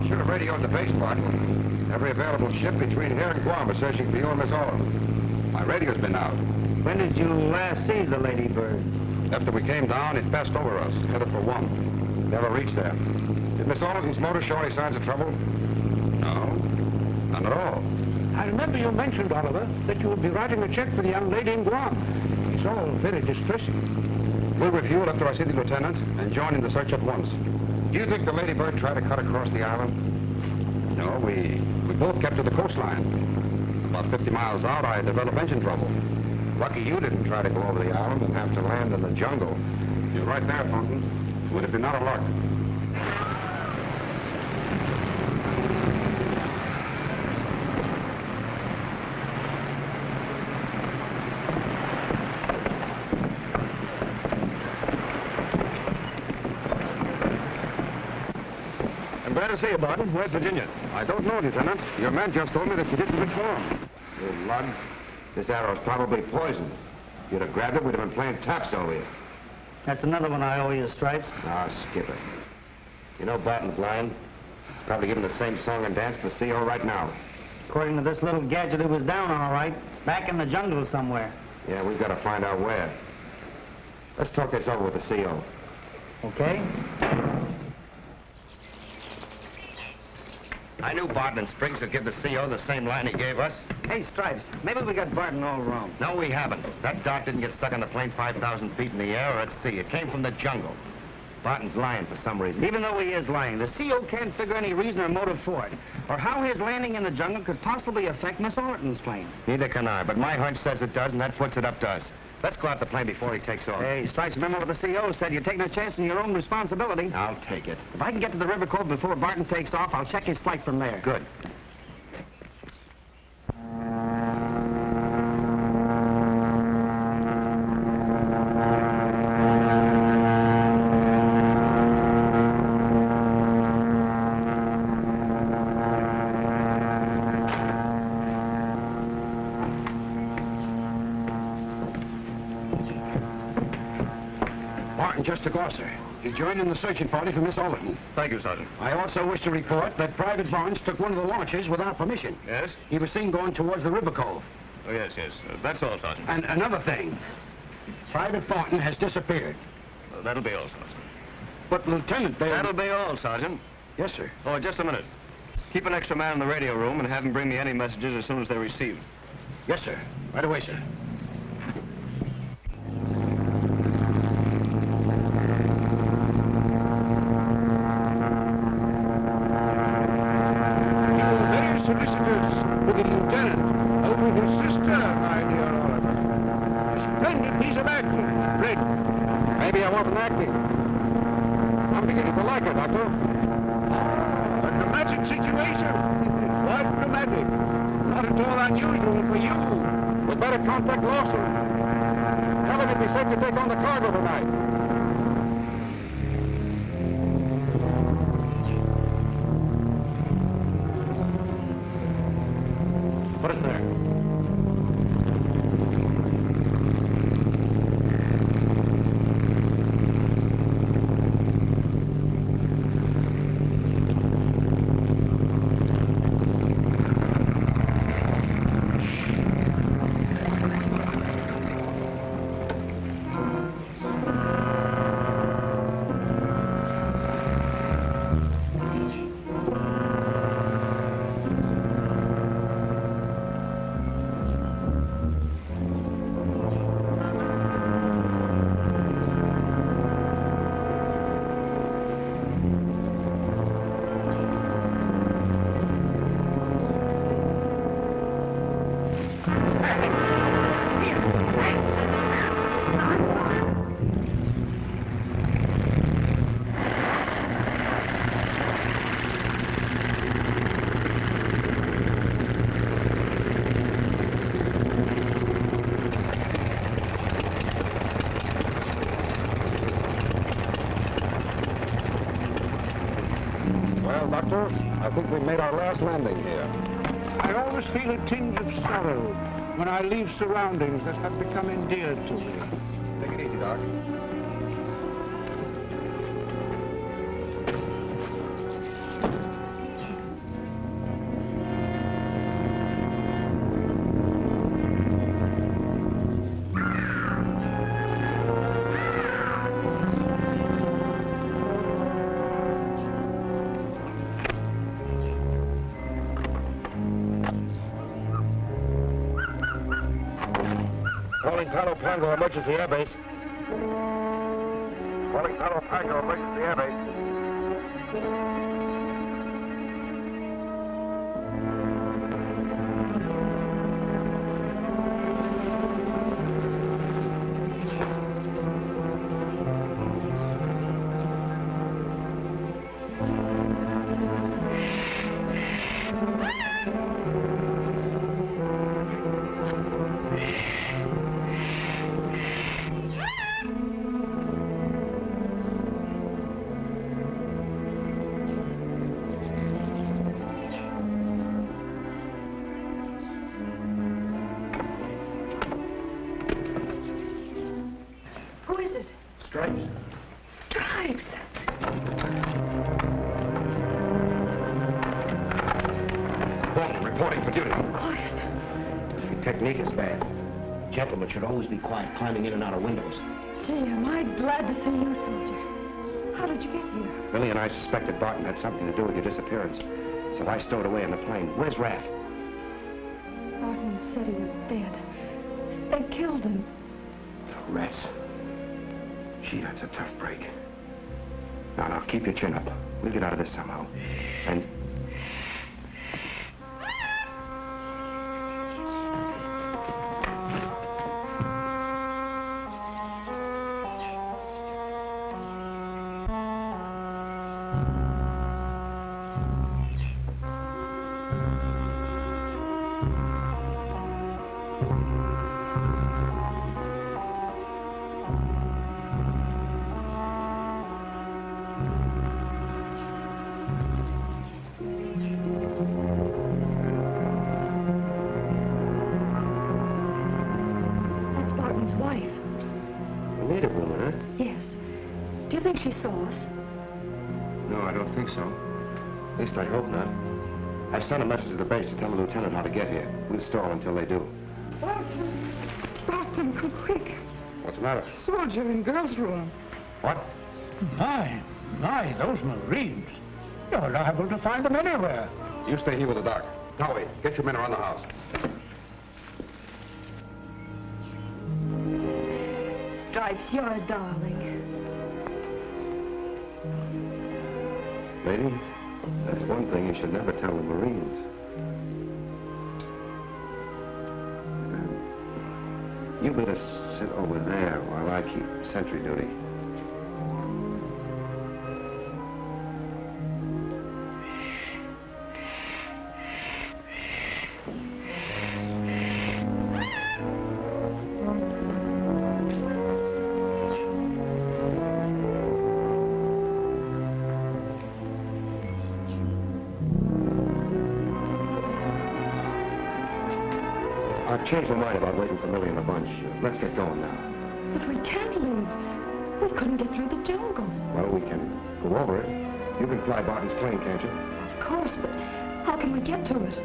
Should have radioed the base, Barton. Every available ship between here and Guam is searching for you and Miss Alderton. My radio's been out. When did you last see the Lady Bird? After we came down, it passed over us, headed for Guam. Never reached there. Did Miss Alderton's motor show any signs of trouble? No, none at all. I remember you mentioned, Oliver, that you would be writing a check for the young lady in Guam. It's all very distressing. We'll refuel after I see the lieutenant and join in the search at once. Do you think the Lady Bird tried to cut across the island? No, we both kept to the coastline. About 50 miles out, I developed engine trouble. Lucky you didn't try to go over the island and have to land in the jungle. You're right there, Thornton. Would it be not a luck? Glad to see you, Barton. Where's Virginia? I don't know, Lieutenant. Your man just told me that she didn't reform. You lug. This arrow's probably poisoned. If you'd have grabbed it, we'd have been playing taps over you. That's another one I owe you, Stripes. Ah, skip it. You know Barton's lying. Probably giving the same song and dance to the CO right now. According to this little gadget, it was down all right. Back in the jungle somewhere. Yeah, we've got to find out where. Let's talk this over with the CO. Okay. I knew Barton and Spriggs would give the CO the same line he gave us. Hey, Stripes, maybe we got Barton all wrong. No, we haven't. That dart didn't get stuck on the plane 5,000 feet in the air or at sea. It came from the jungle. Barton's lying for some reason. Even though he is lying, the CO can't figure any reason or motive for it, or how his landing in the jungle could possibly affect Miss Orton's plane. Neither can I, but my hunch says it does, and that puts it up to us. Let's go out the plane before he takes off. Hey, Stripes, remember what the CO said. You're taking a chance on your own responsibility. I'll take it. If I can get to the river cove before Barton takes off, I'll check his flight from there. Good. Just to Gloucester. He joined in the searching party for Miss Overton. Thank you, Sergeant. I also wish to report that Private Barnes took one of the launches without permission. Yes? He was seen going towards the river cove. Oh, yes, yes. That's all, Sergeant. And another thing. Private Barton has disappeared. That'll be all, Sergeant. But, Lieutenant, they... That'll be all, Sergeant. Yes, sir. Oh, just a minute. Keep an extra man in the radio room and have him bring me any messages as soon as they're received. Yes, sir. Right away, sir. Contact Lawson. Tell him it'd be safe to take on the cargo tonight. Put it there. Doctor, I think we've made our last landing here. I always feel a tinge of sorrow when I leave surroundings that have become endeared to me. Take it easy, Doc. Palo Pango Emergency Airbase. Calling Palo Pango Emergency Airbase. Stripes. Stripes. Warner, reporting for duty. Quiet. Your technique is bad. Gentlemen should always be quiet, climbing in and out of windows. Gee, am I glad to see you, soldier. How did you get here? Billy and I suspected Barton had something to do with your disappearance. So I stowed away in the plane. Where's Raph? Barton said he was dead. They killed him. The rats. Gee, that's a tough break. Now, keep your chin up. We'll get out of this somehow. And... She saw us. No, I don't think so. At least I hope not. I've sent a message to the base to tell the lieutenant how to get here. We'll stall until they do. Barton, come quick. What's the matter? Soldier in girl's room. What? My, those Marines. You're liable to find them anywhere. You stay here with the doc. Howie, get your men around the house. Stripes, you're a darling. Lady, that's one thing you should never tell the Marines. You better sit over there while I keep sentry duty. I've changed my mind about waiting for Millie and the bunch. Let's get going now. But we can't leave. We couldn't get through the jungle. Well, we can go over it. You can fly Barton's plane, can't you? Of course, but how can we get to it?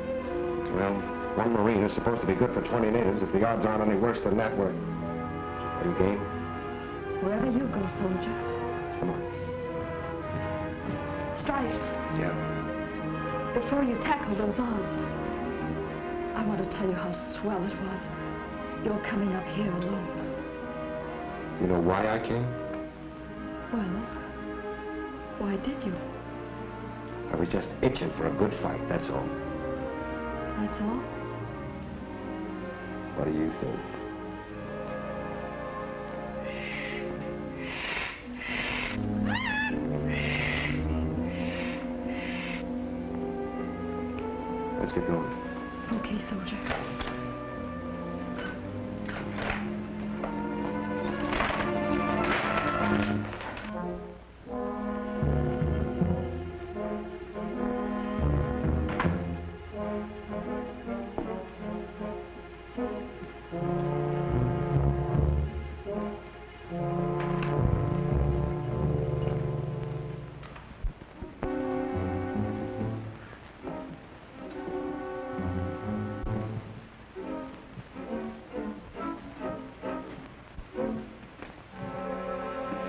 Well, one Marine is supposed to be good for 20 natives. If the odds aren't any worse than that, are you game? Wherever you go, soldier. Come on. Stripes. Yeah. Before you tackle those odds, I want to tell you how swell it was. You're coming up here alone. You know why I came? Well, why did you? I was just itching for a good fight, that's all. That's all? What do you think? Let's get going. Okay, soldier.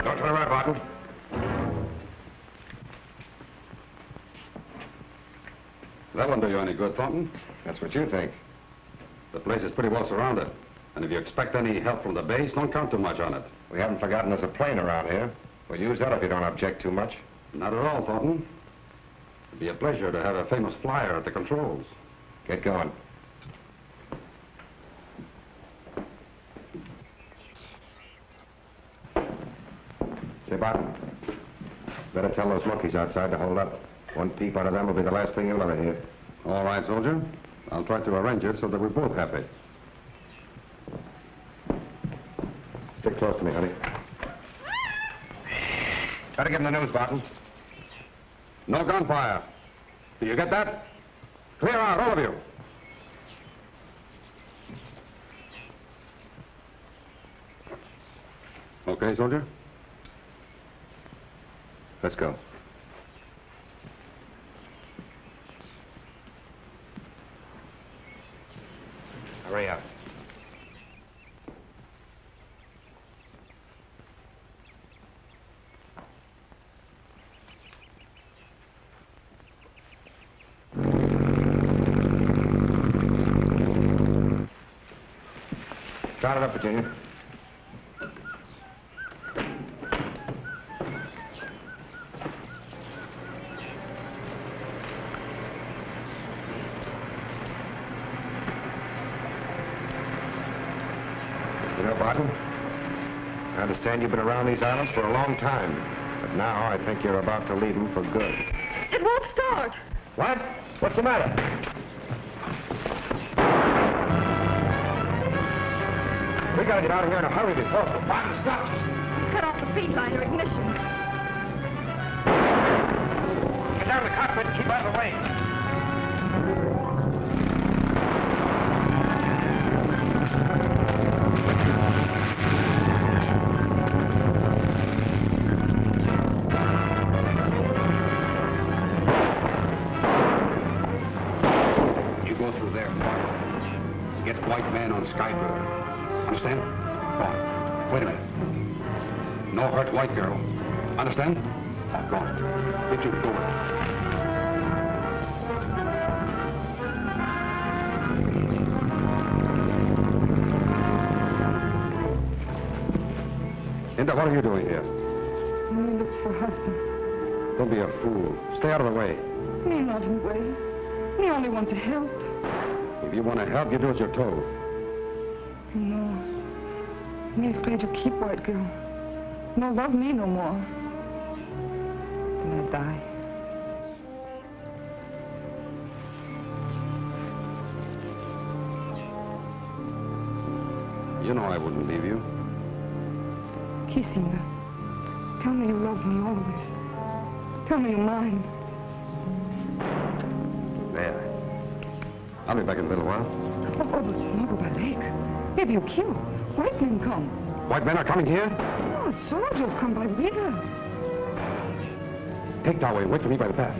Don't turn around, Barton. That won't do you any good, Thornton. That's what you think. The place is pretty well surrounded. And if you expect any help from the base, don't count too much on it. We haven't forgotten there's a plane around here. We'll use that if you don't object too much. Not at all, Thornton. It'd be a pleasure to have a famous flyer at the controls. Get going. Say, Barton, better tell those monkeys outside to hold up. One peep out of them will be the last thing you'll ever hear. All right, soldier. I'll try to arrange it so that we're both happy. Stick close to me, honey. Try to give them the news, Barton. No gunfire. Do you get that? Clear out, all of you. Okay, soldier? Let's go. Hurry up. Start it up, Virginia. You know, Barton, I understand you've been around these islands for a long time, but now I think you're about to leave them for good. It won't start. What? What's the matter? We gotta get out of here in a hurry before Barton stops us. Cut off the feed line or ignition. Get down to the cockpit and keep out of the way. You go through there, Barton. Get the white man on Skybird. Understand? Go on. Wait a minute. No hurt white girl. Understand? Go on. Get you going. Linda, what are you doing here? Me look for husband. Don't be a fool. Stay out of the way. Me not in way. Me only want to help. If you want to help, you do as you're told. No. Me afraid to keep white girl. No love me no more. Then I die. You know I wouldn't leave you. Kissing her. Tell me you love me always. Tell me you're mine. There. I'll be back in a little while. Oh, but not go by lake. Maybe you kill. White men come. White men are coming here? Oh, soldiers come by river. Take that way. Wait for me by the path.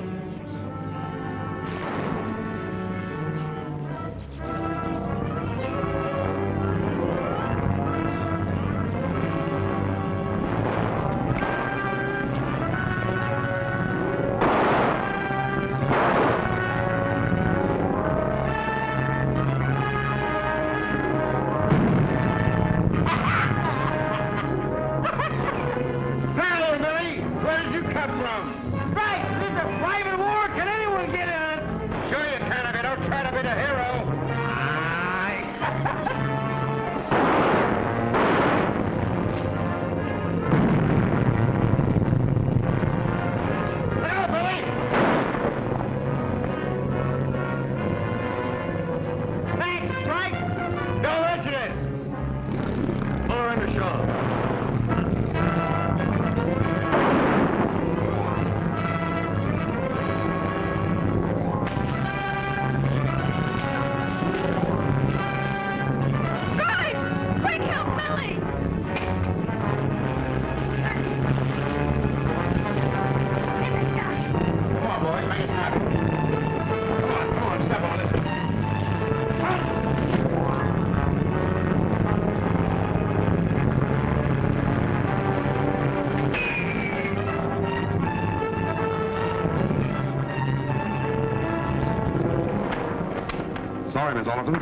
Sorry, Miss Oliver.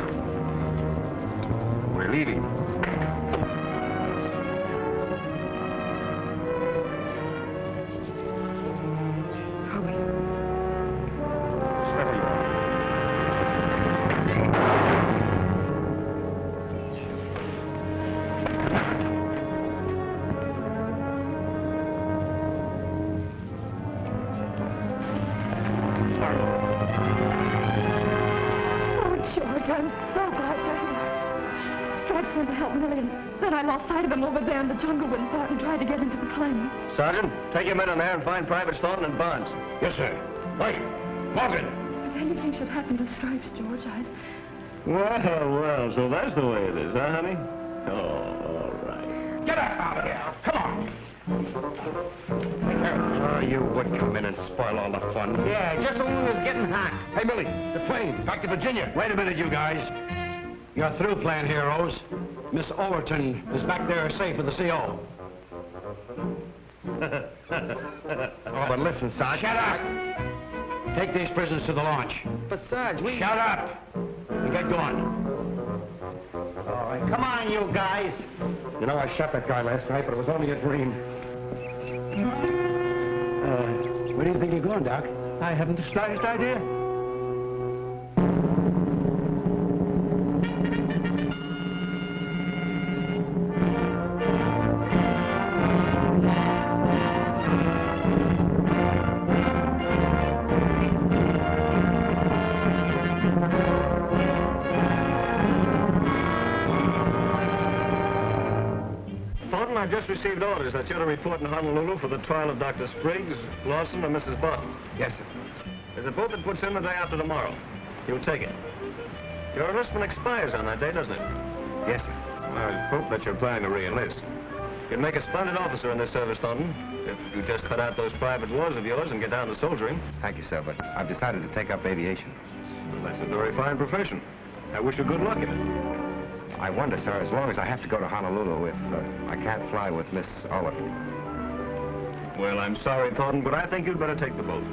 We're leaving. Over there in the jungle when Barton tried to get into the plane. Sergeant, take your men in there and find Private Staunton and Barnes. Yes, sir. Right. Morgan. If anything should happen to Stripes, George, I'd... Well, so that's the way it is, huh, honey? Oh, all right. Get us out of here. Come on. Oh, you would come in and spoil all the fun. Yeah, just when we was getting hot. Hey, Millie, the plane. Back to Virginia. Wait a minute, you guys. You're through playing heroes. Miss Overton is back there safe with the CO. Oh, but listen, Sarge. Shut up! Take these prisoners to the launch. But, Sarge, we... Shut up! And get going. All right, come on, you guys. You know, I shot that guy last night, but it was only a dream. Where do you think you're going, Doc? I haven't the slightest idea. Thornton, I've just received orders that you're to report in Honolulu for the trial of Dr. Spriggs, Lawson, and Mrs. Bond. Yes, sir. There's a boat that puts in the day after tomorrow. You'll take it. Your enlistment expires on that day, doesn't it? Yes, sir. I hope that you're planning to re-enlist. You'd make a splendid officer in this service, Thornton, if you just cut out those private wars of yours and get down to soldiering. Thank you, sir, but I've decided to take up aviation. Well, that's a very fine profession. I wish you good luck in it. I wonder, sir, as long as I have to go to Honolulu, if I can't fly with Miss Oliver. Well, I'm sorry, Thornton, but I think you'd better take the boat.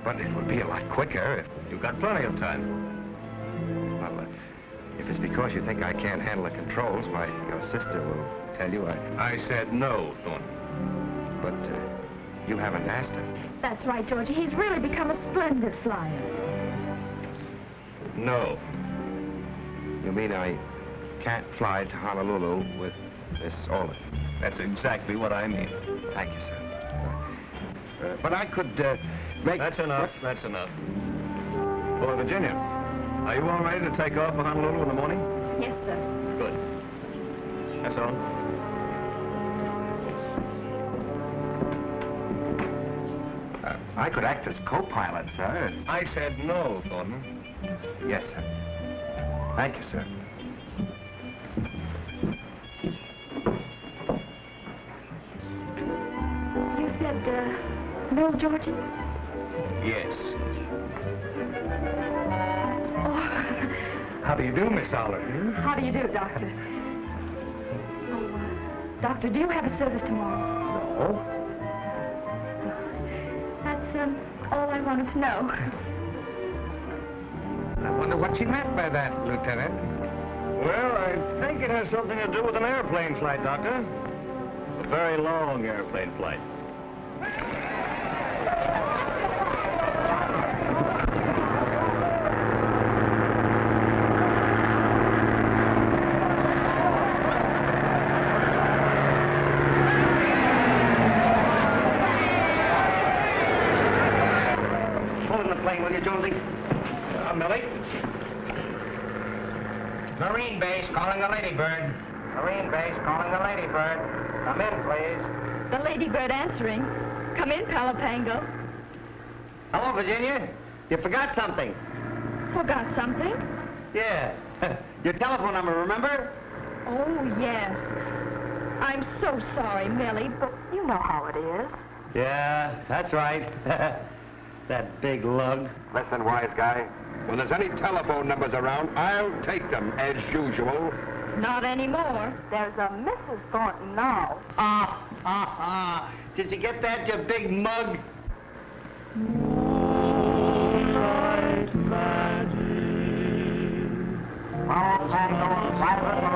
But it would be a lot quicker if... You've got plenty of time. Well, if it's because you think I can't handle the controls, why, your sister will tell you I said no, Thornton. But you haven't asked her. That's right, Georgie. He's really become a splendid flyer. No. You mean I can't fly to Honolulu with Miss Olive? That's exactly what I mean. Thank you, sir. But I could make... That's enough. That's enough. Boy, Virginia, are you all ready to take off for Honolulu in the morning? Yes, sir. Good. That's all. I could act as co-pilot, sir. I said no, Thornton. Yes, sir. Thank you, sir. You said, no, Georgie? Yes. Oh, How do you do, Miss Oliver? how do you do, Doctor? Oh, Doctor, do you have a service tomorrow? No. That's, all I wanted to know. I wonder what she meant by that, Lieutenant. Well, I think it has something to do with an airplane flight, Doctor. A very long airplane flight. Pull in the plane, will you, Jonesy? Millie? Marine base calling the Ladybird. Marine base calling the Ladybird. Come in, please. The Ladybird answering. Come in, Palapango. Hello, Virginia. You forgot something. Forgot something? Yeah. Your telephone number, remember? Oh, yes. I'm so sorry, Millie, but You know how it is. Yeah, that's right. That big lug. Listen, wise guy. When there's any telephone numbers around, I'll take them, as usual. not anymore. There's a Mrs. Thornton now. Did you get that, you big mug? Moonlight magic. All Tango, private